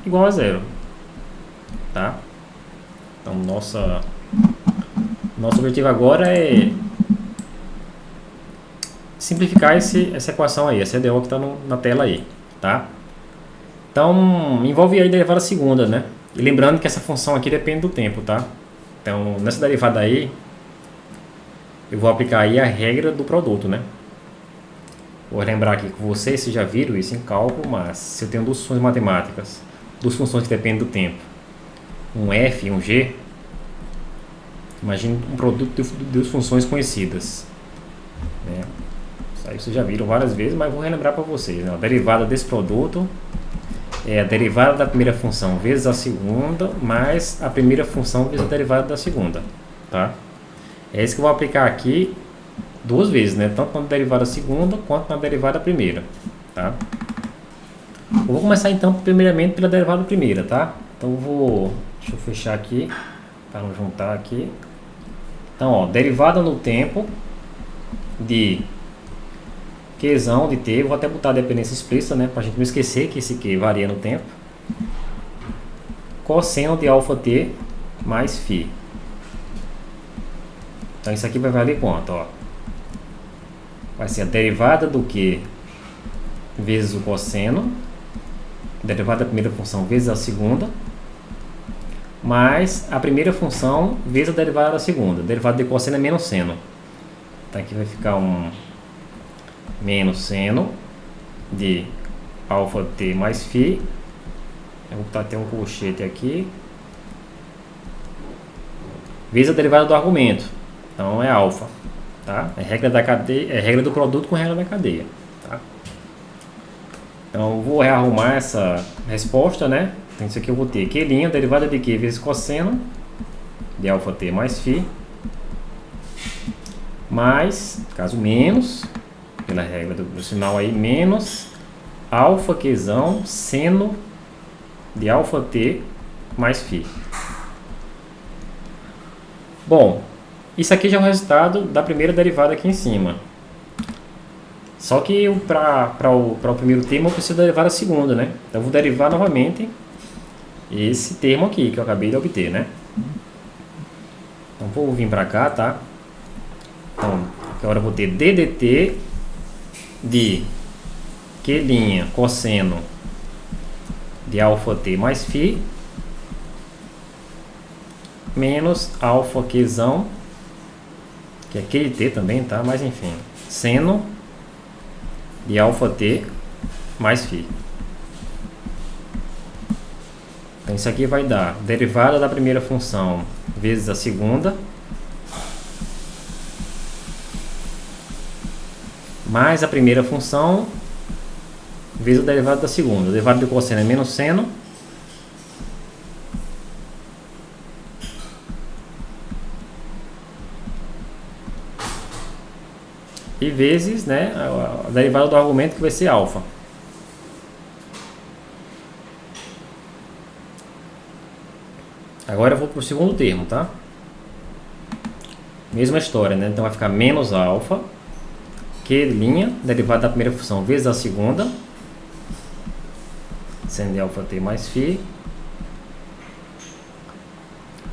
igual a zero, tá? Então nosso objetivo agora é simplificar essa equação aí, essa EDO que está na tela aí, tá? Então envolve aí a derivada segunda, né? E lembrando que essa função aqui depende do tempo, tá? Então nessa derivada aí eu vou aplicar aí a regra do produto, né? Vou lembrar aqui que vocês já viram isso em cálculo, mas se eu tenho duas funções matemáticas, duas funções que dependem do tempo, um f e um g, imagine um produto de duas funções conhecidas, né? Isso aí vocês já viram várias vezes, mas vou relembrar para vocês, né? A derivada desse produto é a derivada da primeira função vezes a segunda, mais a primeira função vezes a derivada da segunda, tá? É isso que eu vou aplicar aqui duas vezes, né? Tanto na derivada segunda quanto na derivada primeira, tá? Eu vou começar então primeiramente pela derivada primeira, tá? Então deixa eu fechar aqui para não juntar aqui. Então, ó, derivada no tempo de Qzão de t, vou até botar a dependência explícita, né, para a gente não esquecer que esse Q varia no tempo. Cosseno de alfa t mais φ. Então isso aqui vai valer quanto, ó? Vai ser a derivada do Q vezes o cosseno, derivada da primeira função vezes a segunda, mais a primeira função vezes a derivada da segunda. Derivada de cosseno é menos seno. Então aqui vai ficar um menos seno de alfa t mais φ. Eu vou botar até um colchete aqui. Vezes a derivada do argumento. Então é alfa. Tá? É regra da cadeia, é regra do produto com regra da cadeia. Tá? Então eu vou rearrumar essa resposta, né? Então isso aqui eu vou ter Q', derivada de Q vezes cosseno de alfa t mais φ, mais, caso menos, pela regra do sinal aí, menos alfa Qzão seno de alfa t mais φ. Bom, isso aqui já é o resultado da primeira derivada aqui em cima. Só que para o primeiro termo eu preciso derivar a segunda, né? Então eu vou derivar novamente esse termo aqui que eu acabei de obter, né? Então vou vir para cá, tá? Então agora eu vou ter d dt de Q' cosseno de alfa t mais φ menos alfa Qzão, que é Q de t também, tá? Mas enfim, seno de alfa t mais φ. Então isso aqui vai dar derivada da primeira função vezes a segunda, mais a primeira função vezes a derivada da segunda. A derivada do cosseno é menos seno e vezes, né, a derivada do argumento, que vai ser alfa. Agora eu vou para o segundo termo, tá? Mesma história, né? Então vai ficar menos alfa, Q', derivada da primeira função vezes a segunda, seno de alfa t mais φ,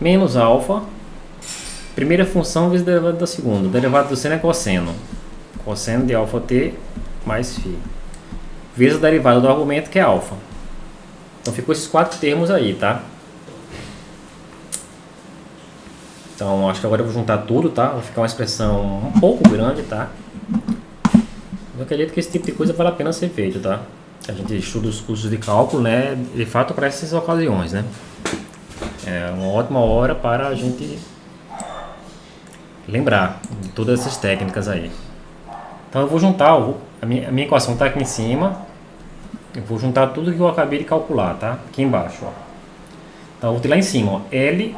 menos alfa, primeira função vezes a derivada da segunda. Derivada do seno é cosseno. Cosseno de alfa t mais φ. Vezes a derivada do argumento, que é alfa. Então ficou esses quatro termos aí, tá? Então acho que agora eu vou juntar tudo, tá? Vai ficar uma expressão um pouco grande, tá? Eu acredito que esse tipo de coisa vale a pena ser feito, tá? A gente estuda os cursos de cálculo, né? De fato, para essas ocasiões, né? É uma ótima hora para a gente lembrar de todas essas técnicas aí. Então eu vou juntar, a minha equação está aqui em cima. Eu vou juntar tudo que eu acabei de calcular, tá? Aqui embaixo, ó. Então eu vou ter lá em cima, ó, L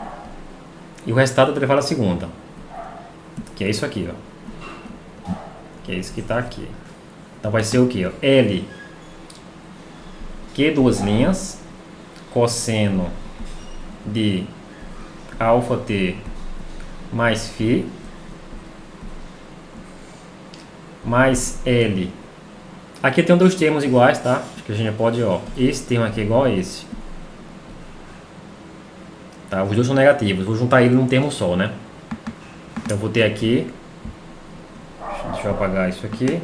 e o resultado da derivada da segunda. Que é isso aqui, ó. Que é isso que está aqui. Então vai ser o que, ó? L, Q duas linhas, cosseno de alfa t mais φ, mais L. Aqui tem dois termos iguais, tá? Acho que a gente pode, ó, esse termo aqui é igual a esse. Tá? Os dois são negativos, vou juntar ele num termo só, né? Então eu vou ter aqui, deixa eu apagar isso aqui.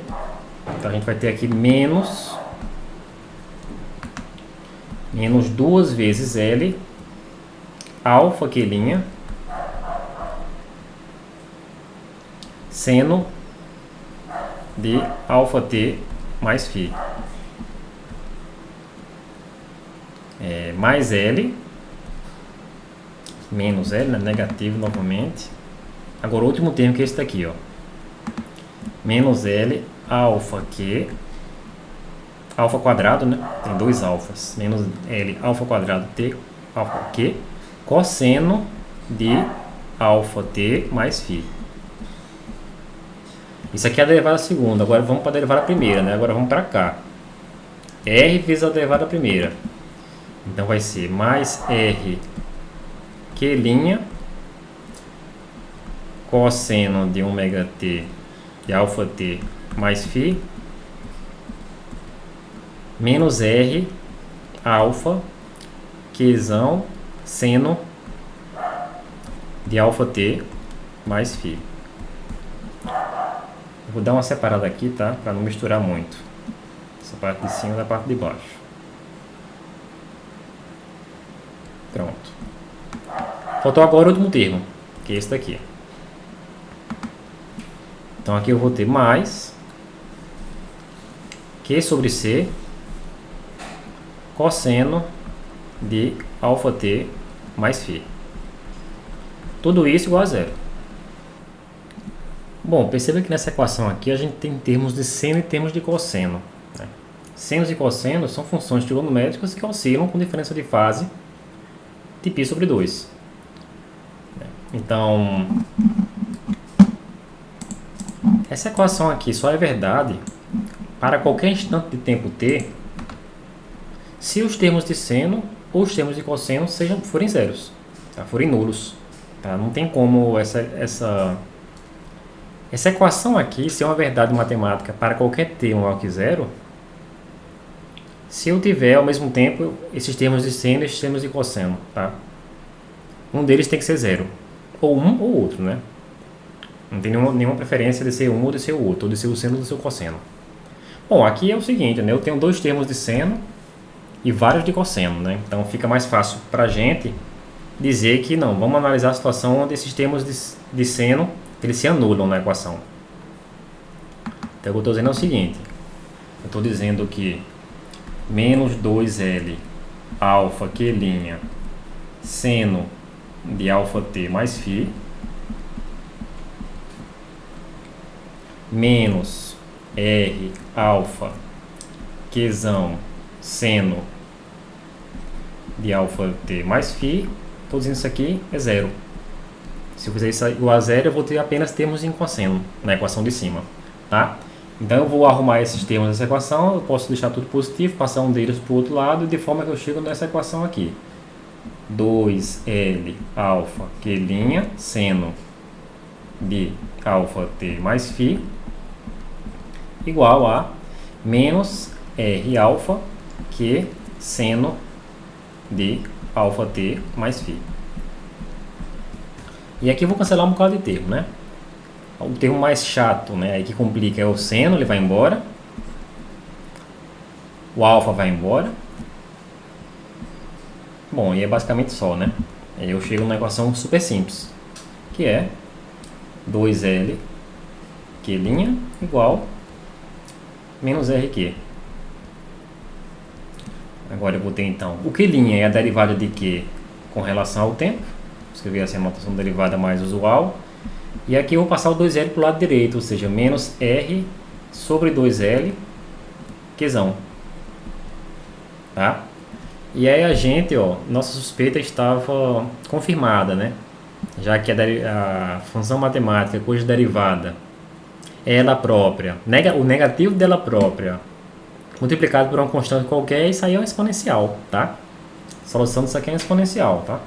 Então a gente vai ter aqui menos duas vezes L, alfa Q', seno de alfa t mais φ. Mais L, menos L, né? Negativo novamente. Agora o último termo que é esse daqui, ó. Menos L, alfa Q, alfa quadrado, né? Tem dois alfas. Menos L, alfa quadrado t, alfa Q, cosseno de alfa t mais φ. Isso aqui é a derivada segunda. Agora vamos para a derivada primeira, né? Agora vamos para cá. R vezes a derivada primeira. Então vai ser mais R Q', cosseno de ômega t de alfa t mais φ, menos R alfa Qzão seno de alfa t mais φ. Vou dar uma separada aqui, tá? Para não misturar muito. Essa parte de cima da parte de baixo. Pronto. Faltou agora o último termo, que é esse daqui. Então aqui eu vou ter mais Q sobre C cosseno de alfa t mais φ. Tudo isso igual a zero. Bom, perceba que nessa equação aqui a gente tem termos de seno e termos de cosseno, né? Senos e cossenos são funções trigonométricas que oscilam com diferença de fase de π sobre 2. Então, essa equação aqui só é verdade para qualquer instante de tempo t se os termos de seno ou os termos de cosseno forem zeros, tá? Forem nulos. Tá? Não tem como essa equação aqui ser uma verdade matemática para qualquer termo maior que zero se eu tiver ao mesmo tempo esses termos de seno e esses termos de cosseno. Tá? Um deles tem que ser zero. Ou um ou outro, né? Não tem nenhuma preferência de ser um ou de ser o outro, ou de ser o seno ou de ser o cosseno. Bom, aqui é o seguinte, né? Eu tenho dois termos de seno e vários de cosseno, né? Então fica mais fácil para a gente dizer que não, vamos analisar a situação onde esses termos de seno eles se anulam na equação. Então o que eu estou dizendo é o seguinte, eu estou dizendo que menos 2L alfa Q' seno de alfa t mais φ menos R alfa Qzão seno de alfa t mais φ, estou dizendo isso aqui é zero. Se eu fizer isso igual a zero, eu vou ter apenas termos em cosseno na equação de cima, tá? Então eu vou arrumar esses termos dessa equação, eu posso deixar tudo positivo, passar um deles para o outro lado, de forma que eu chego nessa equação aqui. 2L alfa Q' seno de alfa T mais φ igual a menos R alfa Q seno de alfa T mais φ. E aqui eu vou cancelar um bocado de termo, né? O termo mais chato, né, aí que complica é o seno, ele vai embora. O alfa vai embora. Bom, e é basicamente só, né? Aí eu chego numa equação super simples, que é 2L Q' igual menos RQ. Agora eu vou ter então, o Q' é a derivada de Q com relação ao tempo. Vou escrever assim a notação derivada mais usual. E aqui eu vou passar o 2L para o lado direito, ou seja, menos R sobre 2L Qzão. Tá? E aí a gente, ó, nossa suspeita estava confirmada, né? Já que a função matemática cuja derivada é ela própria, o negativo dela própria, multiplicado por uma constante qualquer, isso aí é um exponencial, tá? A solução disso aqui é um exponencial, tá?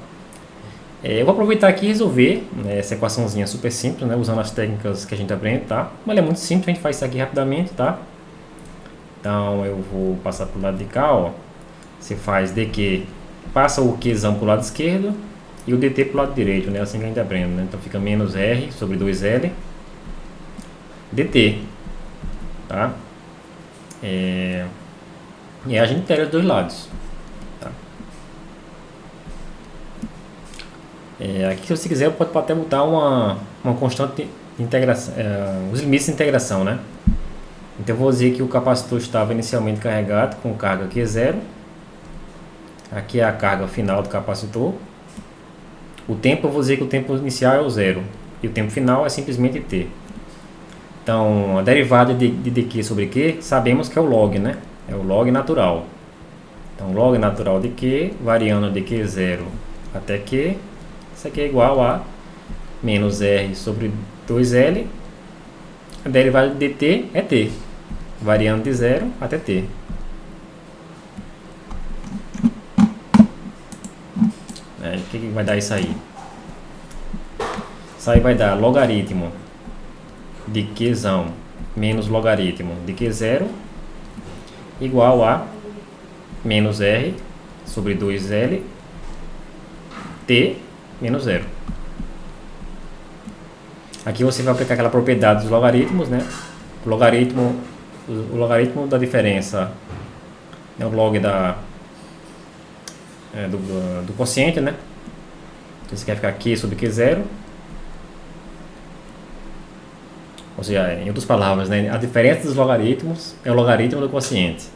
Eu vou aproveitar aqui e resolver, né, essa equaçãozinha super simples, né, usando as técnicas que a gente aprende, tá? Mas ela é muito simples, a gente faz isso aqui rapidamente, tá? Então eu vou passar para o lado de cá, ó. Você faz dq, passa o qzão para o lado esquerdo e o dt para o lado direito, né? Assim que a gente aprende, né? Então fica menos r sobre 2l dt, tá? E a gente integra os dois lados, tá? Aqui, se você quiser, pode até botar uma constante de integração, os limites de integração, né? Então eu vou dizer que o capacitor estava inicialmente carregado com carga Q0. Aqui é a carga final do capacitor. O tempo, eu vou dizer que o tempo inicial é o zero e o tempo final é simplesmente t. Então, a derivada de dq sobre q, sabemos que é o log, né? É o log natural. Então, log natural de q, variando de q0 até q, isso aqui é igual a menos r sobre 2l. A derivada de dt é t, variando de 0 até t. O que vai dar isso aí? Isso aí vai dar logaritmo de Qzão menos logaritmo de Q0 igual a menos R sobre 2L T menos 0. Aqui você vai aplicar aquela propriedade dos logaritmos, né? O logaritmo da diferença, né? O log do quociente, né? Você quer ficar Q sobre Q0. Ou seja, em outras palavras, né? A diferença dos logaritmos é o logaritmo do quociente.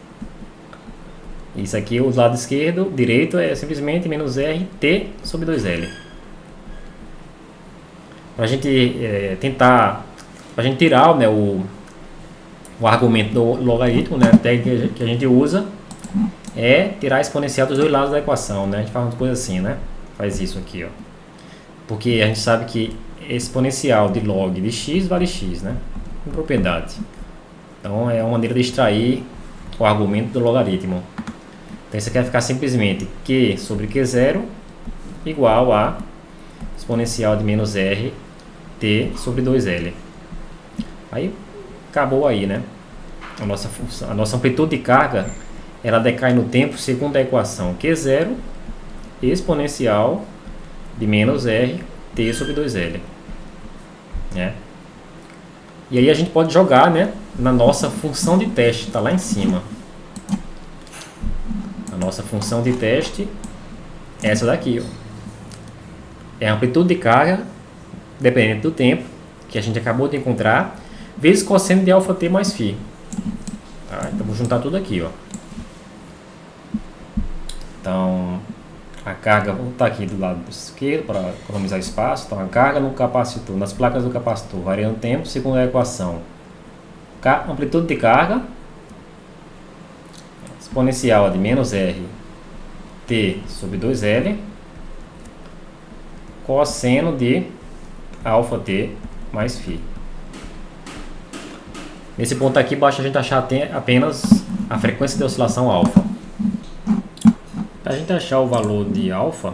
Isso aqui, o lado esquerdo, direito, é simplesmente menos R T sobre 2L. Para a gente para a gente tirar, né, o argumento do logaritmo, né? A técnica que a gente usa é tirar a exponencial dos dois lados da equação, né? A gente faz uma coisa assim, né? Faz isso aqui, ó. Porque a gente sabe que exponencial de log de x vale x, né? Com propriedade. Então é uma maneira de extrair o argumento do logaritmo. Então isso aqui vai ficar simplesmente q sobre q0 igual a exponencial de menos r t sobre 2l. Aí acabou aí, né? A nossa amplitude de carga, ela decai no tempo segundo a equação Q0 exponencial de menos R T sobre 2L. Né? E aí a gente pode jogar, né, na nossa função de teste, está lá em cima. A nossa função de teste é essa daqui, ó. É a amplitude de carga, dependente do tempo, que a gente acabou de encontrar, vezes cosseno de alfa t mais φ. Tá? Então vou juntar tudo aqui, ó. Então, a carga, vou botar aqui do lado esquerdo para economizar espaço. Então, a carga no capacitor, nas placas do capacitor, variando o tempo, segundo a equação. Amplitude de carga exponencial de menos R T sobre 2L, cosseno de alfa T mais φ. Nesse ponto aqui, basta a gente achar apenas a frequência de oscilação alfa. a gente achar o valor de alfa,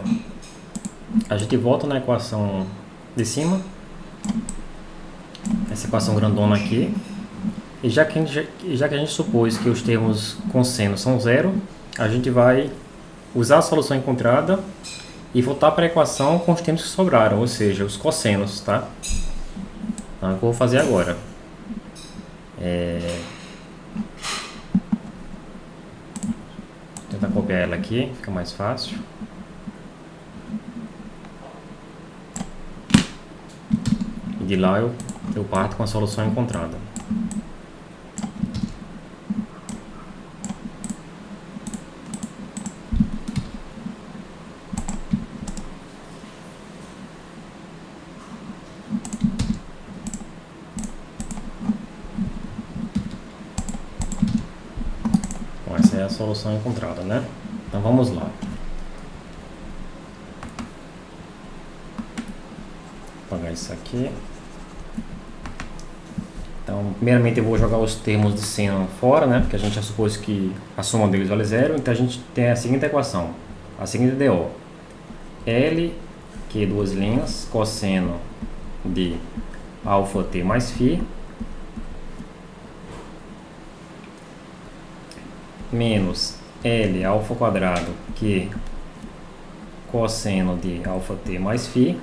a gente volta na equação de cima, essa equação grandona aqui, e já que a gente supôs que os termos cosseno são zero, a gente vai usar a solução encontrada e voltar para a equação com os termos que sobraram, ou seja, os cossenos, tá? Então, é o que eu vou fazer agora. Vou tentar copiar ela aqui, fica mais fácil. E de lá eu parto com a solução encontrada. Bom, essa é a solução encontrada, né? Então vamos lá. Vou apagar isso aqui. Então, primeiramente eu vou jogar os termos de seno fora, né? Porque a gente já supôs que a soma deles vale zero. Então a gente tem a seguinte equação, a seguinte DO. L, que duas linhas, cosseno de alfa t mais φ, menos L alfa quadrado, que cosseno de alfa t mais φ,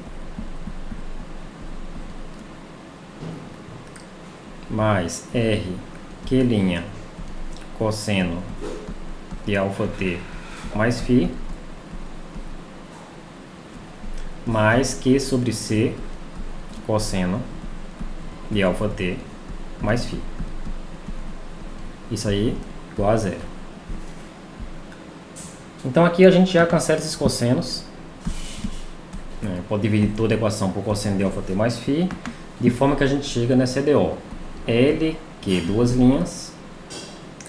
mais R, que' cosseno de alfa t mais φ, mais Q sobre C cosseno de alfa t mais φ. Isso aí igual a zero. Então aqui a gente já cancela esses cossenos. Pode dividir toda a equação por cosseno de alfa t mais φ, de forma que a gente chega nessa EDO. L, que duas linhas.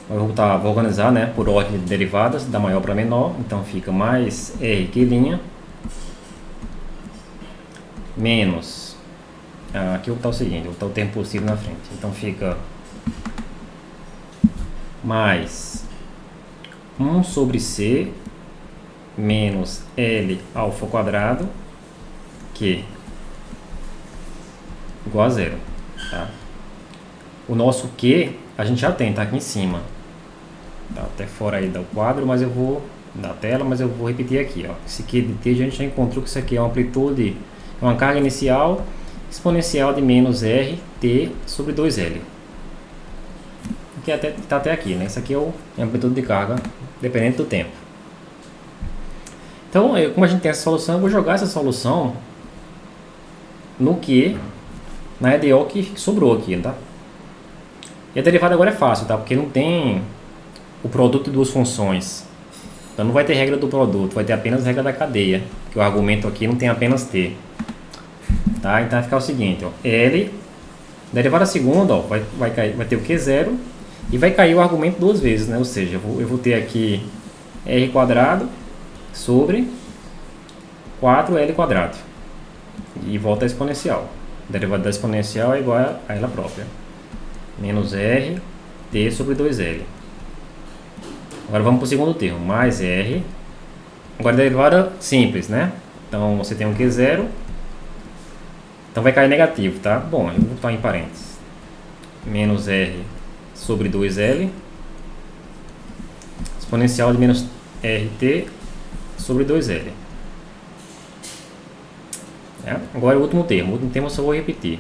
Eu vou organizar, né, por ordem de derivadas, da maior para menor. Então fica mais R, que' menos, aqui eu vou botar o seguinte, vou botar o termo possível na frente. Então fica mais 1 sobre C menos L alfa quadrado, que igual a zero, tá? O nosso Q a gente já tem, tá aqui em cima, tá até fora aí do quadro, mas eu vou da tela, mas eu vou repetir aqui, ó. Esse Q de T a gente já encontrou que isso aqui é uma amplitude, é uma carga inicial exponencial de menos R T sobre 2L, que está até aqui, né? Isso aqui é a amplitude de carga dependente do tempo. Então, como a gente tem essa solução, eu vou jogar essa solução no Q, na EDO que sobrou aqui, tá? E a derivada agora é fácil, tá? Porque não tem o produto de duas funções. Então não vai ter regra do produto, vai ter apenas regra da cadeia, que o argumento aqui não tem apenas T. Tá? Então vai ficar o seguinte, ó, L, derivada segunda, ó, vai ter o Q0 e vai cair o argumento duas vezes, né? Ou seja, eu vou ter aqui R quadrado sobre 4L quadrado e volta a exponencial. A derivada da exponencial é igual a ela própria, menos R T sobre 2L. Agora vamos para o segundo termo, mais R. Agora derivada simples, né? Então você tem um Q0, então vai cair negativo, tá? Bom, eu vou botar em parênteses, menos R sobre 2L, exponencial de menos RT sobre 2L. Agora o último termo eu só vou repetir,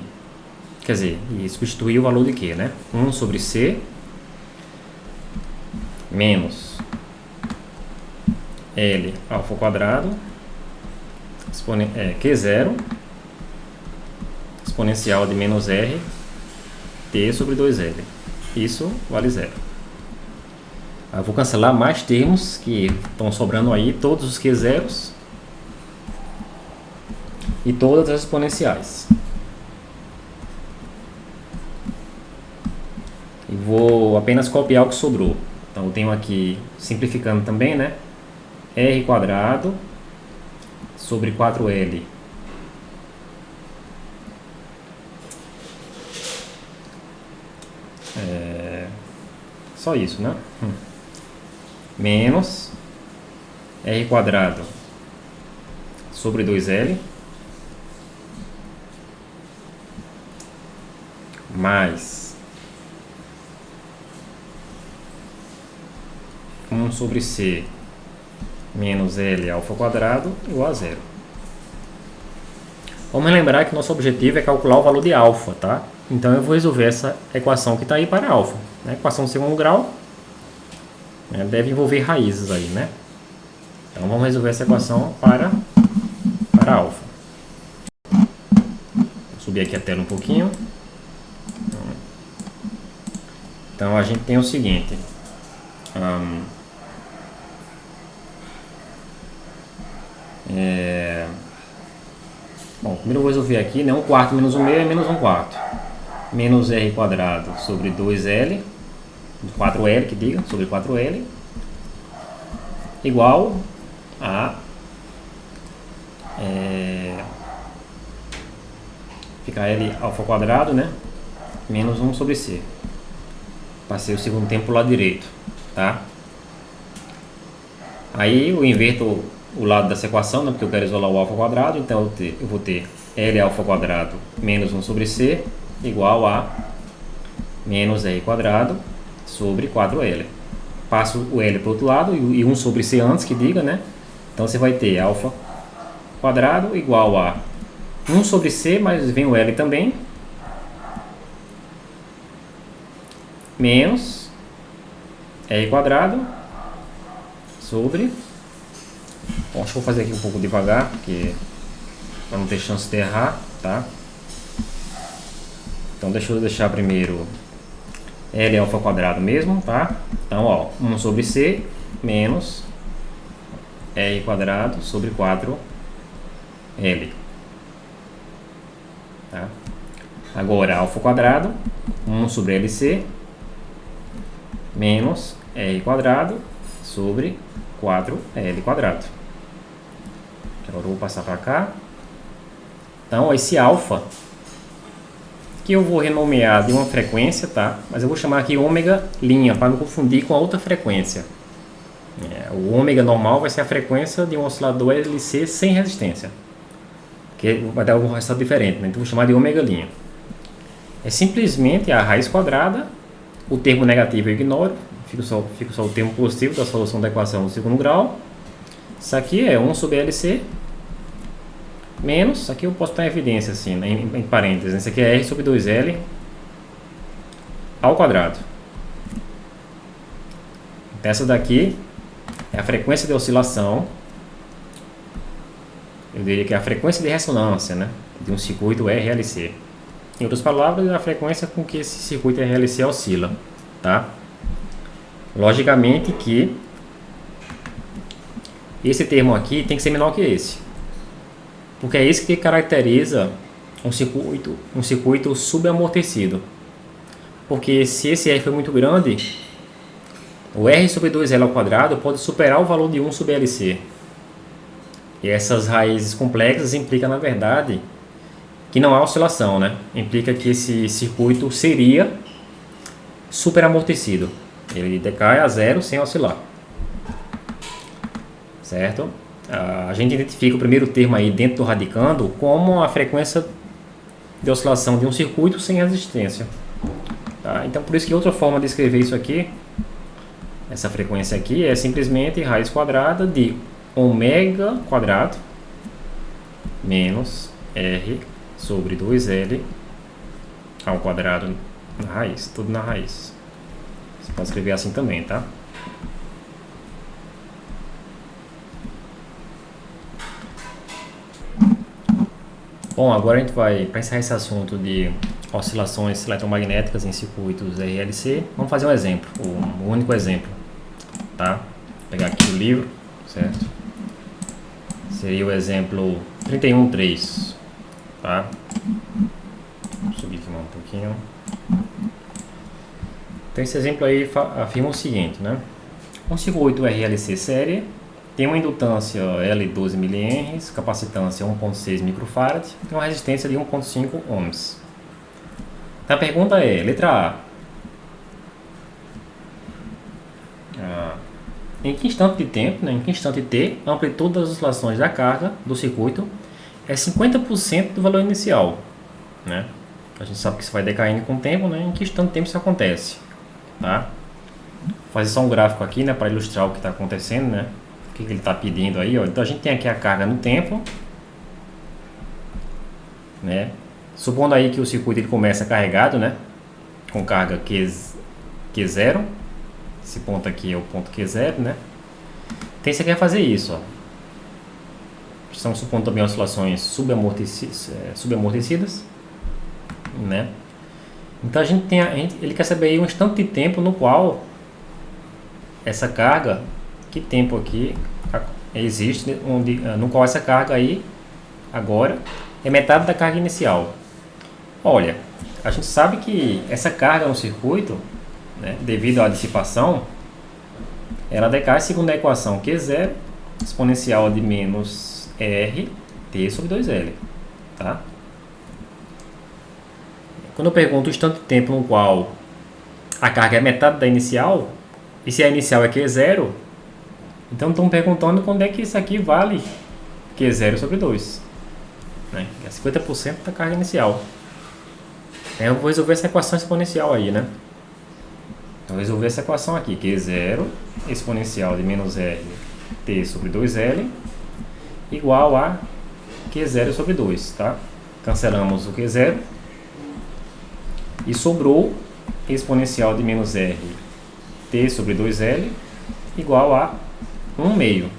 quer dizer, e substituir o valor de Q, né? 1 sobre C menos L alfa quadrado, Q0, exponencial de menos R T sobre 2L. Isso vale zero. Eu vou cancelar mais termos que estão sobrando aí, todos os Q0s e todas as exponenciais. E vou apenas copiar o que sobrou. Então eu tenho aqui, simplificando também, né? R quadrado sobre 4L só isso, né? Menos R quadrado sobre 2L mais 1 sobre C menos L alfa quadrado igual a zero. Vamos lembrar que nosso objetivo é calcular o valor de alfa, tá? Então eu vou resolver essa equação que está aí para alfa. A equação de segundo grau, né, deve envolver raízes aí, né? Então vamos resolver essa equação para alfa. Vou subir aqui a tela um pouquinho. Então a gente tem o seguinte. Bom, primeiro eu vou resolver aqui, né? 1 quarto menos 1 meio é menos 1 quarto. Menos R quadrado sobre 2L, 4L que diga, sobre 4L, igual a... fica L alfa quadrado, né? Menos 1 sobre C. Passei o segundo tempo pro lado direito, tá? Aí eu inverto o lado dessa equação, né, porque eu quero isolar o alfa quadrado, então eu vou ter L alfa quadrado menos 1 sobre C igual a menos R quadrado sobre 4L. Passo o L para o outro lado e 1 sobre C antes que diga, né? Então você vai ter alfa quadrado igual a 1 sobre C, mas vem o L também, menos R quadrado sobre... Bom, acho que vou fazer aqui um pouco devagar, porque para não ter chance de errar, tá? Então deixa eu deixar primeiro L alfa quadrado mesmo, tá? Então, ó, 1 sobre C menos R quadrado sobre 4L. Tá? Agora, alfa quadrado, 1 sobre LC menos R quadrado sobre 4L quadrado. Agora eu vou passar para cá. Então, esse alfa, que eu vou renomear de uma frequência, tá? Mas eu vou chamar aqui ômega linha, para não confundir com a outra frequência. O ômega normal vai ser a frequência de um oscilador LC sem resistência, que vai dar um resultado diferente, né? Então, eu vou chamar de ômega linha. É simplesmente a raiz quadrada, o termo negativo eu ignoro, fica só o termo positivo da solução da equação do segundo grau. Isso aqui é 1 sobre LC menos, aqui eu posso estar em evidência assim, né, em parênteses, isso aqui é R sobre 2L ao quadrado. Então essa daqui é a frequência de oscilação, eu diria que é a frequência de ressonância, né, de um circuito RLC. Em outras palavras, é a frequência com que esse circuito RLC oscila, tá? Logicamente que esse termo aqui tem que ser menor que esse, porque é esse que caracteriza um circuito subamortecido. Porque se esse R for muito grande, o R sobre 2L ao quadrado pode superar o valor de 1 sobre LC. E essas raízes complexas implicam, na verdade, que não há oscilação, né? Implica que esse circuito seria superamortecido. Ele decai a zero sem oscilar. Certo? A gente identifica o primeiro termo aí dentro do radicando como a frequência de oscilação de um circuito sem resistência. Tá? Então, por isso que outra forma de escrever isso aqui, essa frequência aqui, é simplesmente raiz quadrada de ômega quadrado menos R sobre 2L ao quadrado na raiz, tudo na raiz. Você pode escrever assim também, tá? Bom, agora a gente vai, para encerrar esse assunto de oscilações eletromagnéticas em circuitos RLC, vamos fazer um exemplo, um único exemplo, tá? Vou pegar aqui o livro, certo? Seria o exemplo 31.3, tá? Vou subir aqui um pouquinho. Então esse exemplo aí afirma o seguinte, né? Um circuito RLC série tem uma indutância L 12 mH, capacitância 1.6 microfarad e uma resistência de 1.5 ohms. Então a pergunta é, letra A. em que instante de tempo, né, em que instante t, a amplitude das oscilações da carga do circuito é 50% do valor inicial, né? A gente sabe que isso vai decaindo com o tempo, né? Em que instante de tempo isso acontece, tá? Vou fazer só um gráfico aqui, né, para ilustrar o que está acontecendo, né? O que ele está pedindo aí, ó. Então a gente tem aqui a carga no tempo, né? Supondo aí que o circuito ele começa carregado, né? Com carga Q0. Esse ponto aqui é o ponto Q0, né? Então você quer fazer isso, ó. Estamos supondo também oscilações subamortecidas, né? Então a gente tem ele quer saber aí um instante de tempo no qual essa carga, que tempo aqui existe, no qual essa carga aí agora é metade da carga inicial. Olha, a gente sabe que essa carga no circuito, né, devido à dissipação, ela decai segundo a equação Q0 exponencial de menos R T sobre 2L, tá? Quando eu pergunto o instante de tempo no qual a carga é metade da inicial, e se a inicial é Q0, então estão perguntando quando é que isso aqui vale Q0 sobre 2, né? Que é 50% da carga inicial. Eu vou resolver essa equação exponencial aí, né? Eu vou resolver essa equação aqui, Q0 exponencial de menos R T sobre 2L igual a Q0 sobre 2, tá? Cancelamos o Q0 e sobrou exponencial de menos R T sobre 2L igual a 1/2.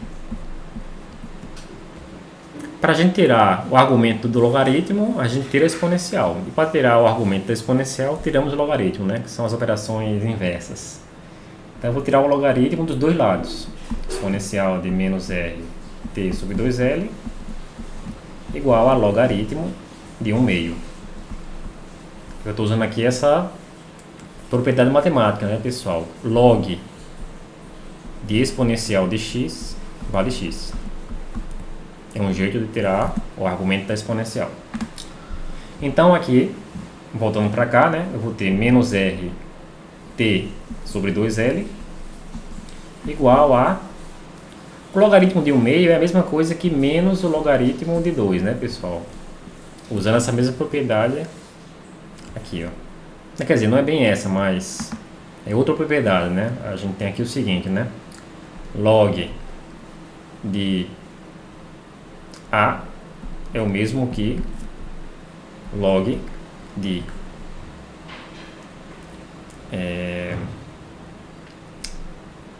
Para a gente tirar o argumento do logaritmo, a gente tira a exponencial. E para tirar o argumento da exponencial, tiramos o logaritmo, né? Que são as operações inversas. Então eu vou tirar o logaritmo dos dois lados. Exponencial de menos R T sobre 2L igual a logaritmo de 1/2. Eu estou usando aqui essa propriedade matemática, né, pessoal? Log de exponencial de x vale x. É um jeito de tirar o argumento da exponencial. Então aqui, voltando para cá, né, eu vou ter menos R T sobre 2L igual a... O logaritmo de 1/2 é a mesma coisa que menos o logaritmo de 2, né, pessoal? Usando essa mesma propriedade aqui, ó. Quer dizer, não é bem essa, mas é outra propriedade, né? A gente tem aqui o seguinte, né? Log de A é o mesmo que log de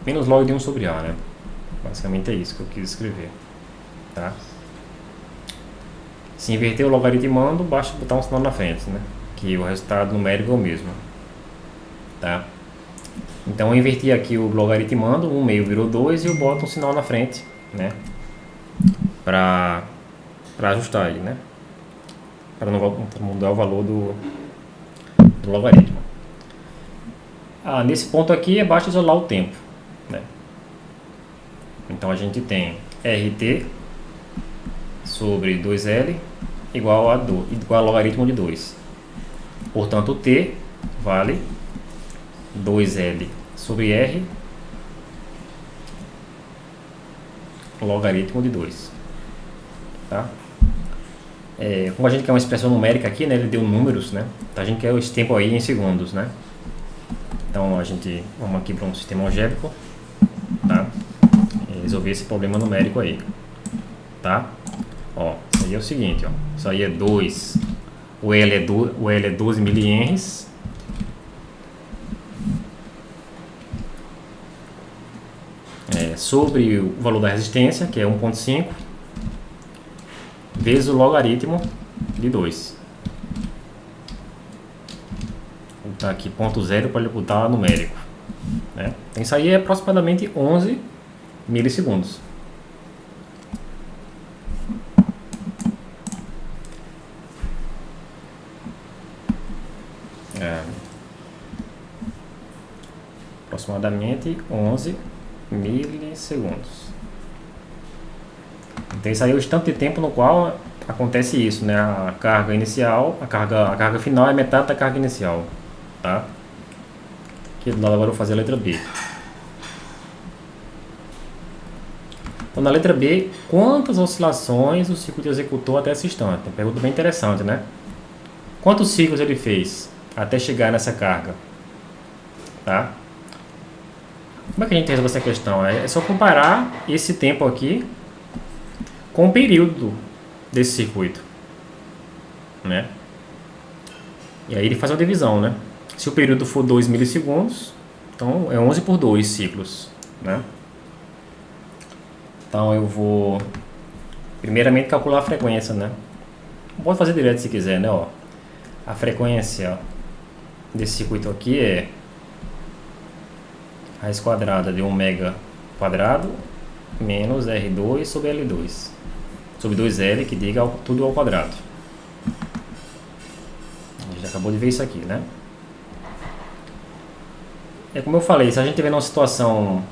menos log de 1 sobre A, né? Basicamente é isso que eu quis escrever, tá? Se inverter o logaritmando, basta botar um sinal na frente, né? Que o resultado numérico é o mesmo, tá? Então eu inverti aqui o logaritmando, 1/2 virou 2 e eu boto um sinal na frente, né? Para ajustar aí, né? Para não mudar o valor do logaritmo. Nesse ponto aqui é basta isolar o tempo, né? Então a gente tem RT sobre 2L igual a logaritmo de 2. Portanto, T vale 2L sobre R logaritmo de 2. Tá? Como a gente quer uma expressão numérica aqui, né, ele deu números, né? Então a gente quer esse tempo aí em segundos, né? Então vamos aqui para um sistema algébrico, tá? E resolver esse problema numérico aí, tá? Ó, isso aí é o seguinte, ó. Isso aí é 2, o L é 12 milihenries. Sobre o valor da resistência, que é 1,5, vezes o logaritmo de 2. Vou botar aqui 0,0 para ele botar numérico, né? Isso aí é aproximadamente 11 milissegundos. Aproximadamente 11 milissegundos. Então isso aí é o instante de tempo no qual acontece isso, né? A carga inicial, a carga final é metade da carga inicial, tá? Aqui do lado agora eu vou fazer a letra B. Ou na letra B, quantas oscilações o circuito executou até esse instante? Uma pergunta bem interessante, né? Quantos ciclos ele fez até chegar nessa carga? Tá? Como é que a gente resolve essa questão? É só comparar esse tempo aqui com o período desse circuito, né? E aí ele faz uma divisão, né? Se o período for 2 milissegundos, então é 11 por 2 ciclos, né? Então eu vou primeiramente calcular a frequência, né? Pode fazer direto se quiser, né? Ó, a frequência desse circuito aqui é raiz quadrada de ômega quadrado menos R2 sobre L2 sobre 2L, que diga tudo ao quadrado. A gente acabou de ver isso aqui, né? É como eu falei, se a gente tiver numa situação...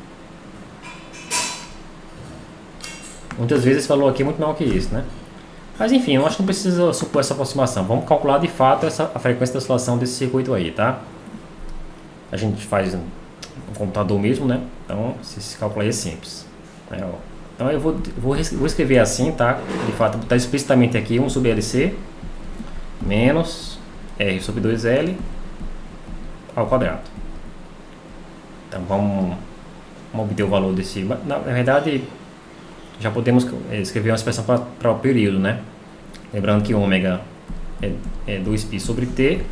Muitas vezes esse valor aqui é muito menor que isso, né? Mas enfim, eu acho que não precisa supor essa aproximação. Vamos calcular de fato a frequência da oscilação desse circuito aí, tá? A gente faz um computador mesmo, né? Então, esse cálculo aí é simples. Então eu vou escrever assim, tá? De fato, está explicitamente aqui 1 sobre LC menos R sobre 2L ao quadrado. Então vamos obter o valor desse... Na verdade, já podemos escrever uma expressão para o período, né? Lembrando que ômega é 2π sobre t,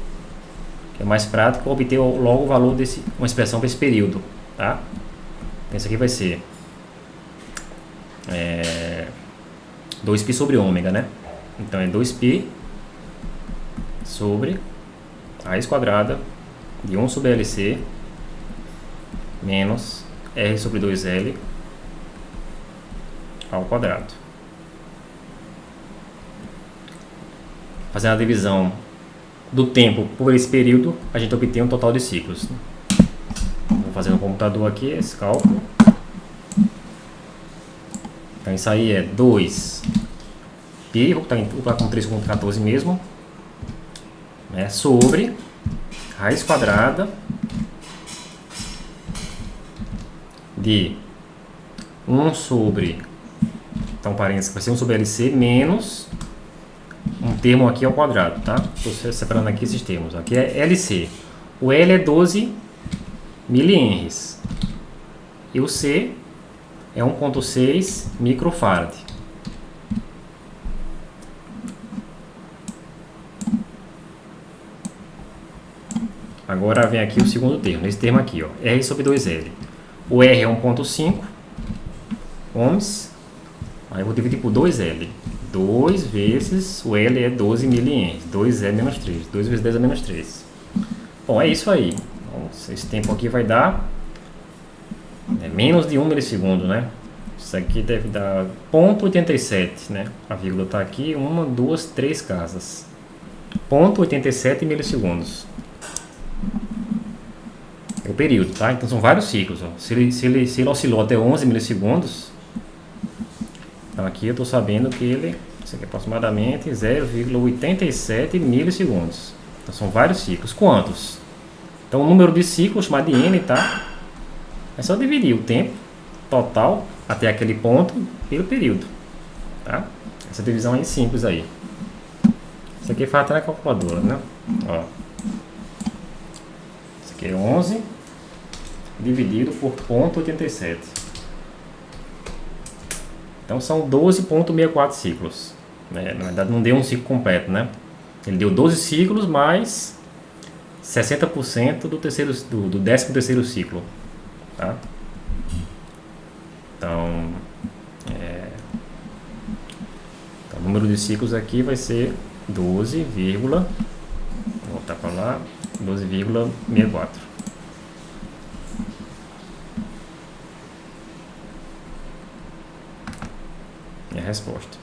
que é mais prático, obter logo o valor desse, uma expressão para esse período, tá? Esse aqui vai ser 2π sobre ômega, né? Então é 2π sobre a raiz quadrada de 1 sobre LC menos R sobre 2L ao quadrado. Fazendo a divisão do tempo por esse período, a gente obtém um total de ciclos. Vou fazer no computador aqui esse cálculo. Então isso aí é 2π, vou botar com 3,14 mesmo, né, sobre raiz quadrada de 1 sobre, então parênteses, vai ser 1 sobre LC menos um termo aqui ao quadrado, tá? Estou separando aqui esses termos. Aqui é LC. O L é 12 milihenries e o C é 1,6 microfarad. Agora vem aqui o segundo termo, esse termo aqui, ó, R sobre 2L. O R é 1,5 ohms, aí eu vou dividir por 2L. 2 vezes o L é 12 milihenries, 2 é menos 3, 2 vezes 10 é menos 3. Bom, é isso aí. Então, esse tempo aqui vai dar menos de 1 milissegundo, né? Isso aqui deve dar 0,87, né? A vírgula está aqui, 1, 2, 3 casas. 0,87 milissegundos. É o período, tá? Então são vários ciclos. Ó. Se ele oscilou até 11 milissegundos, então aqui eu estou sabendo que isso aqui é aproximadamente 0,87 milissegundos. Então são vários ciclos. Quantos? Então o número de ciclos, chamado de n, tá? É só dividir o tempo total até aquele ponto pelo período, tá? Essa divisão é simples aí. Isso aqui faz até na calculadora, né? Ó. Isso aqui é 11 dividido por 0,87. Então são 12,64 ciclos. Na verdade não deu um ciclo completo, né? Ele deu 12 ciclos mais 60% do 13º ciclo. Tá? Então, o número de ciclos aqui vai ser 12, vou voltar para lá, 12,64. E a resposta.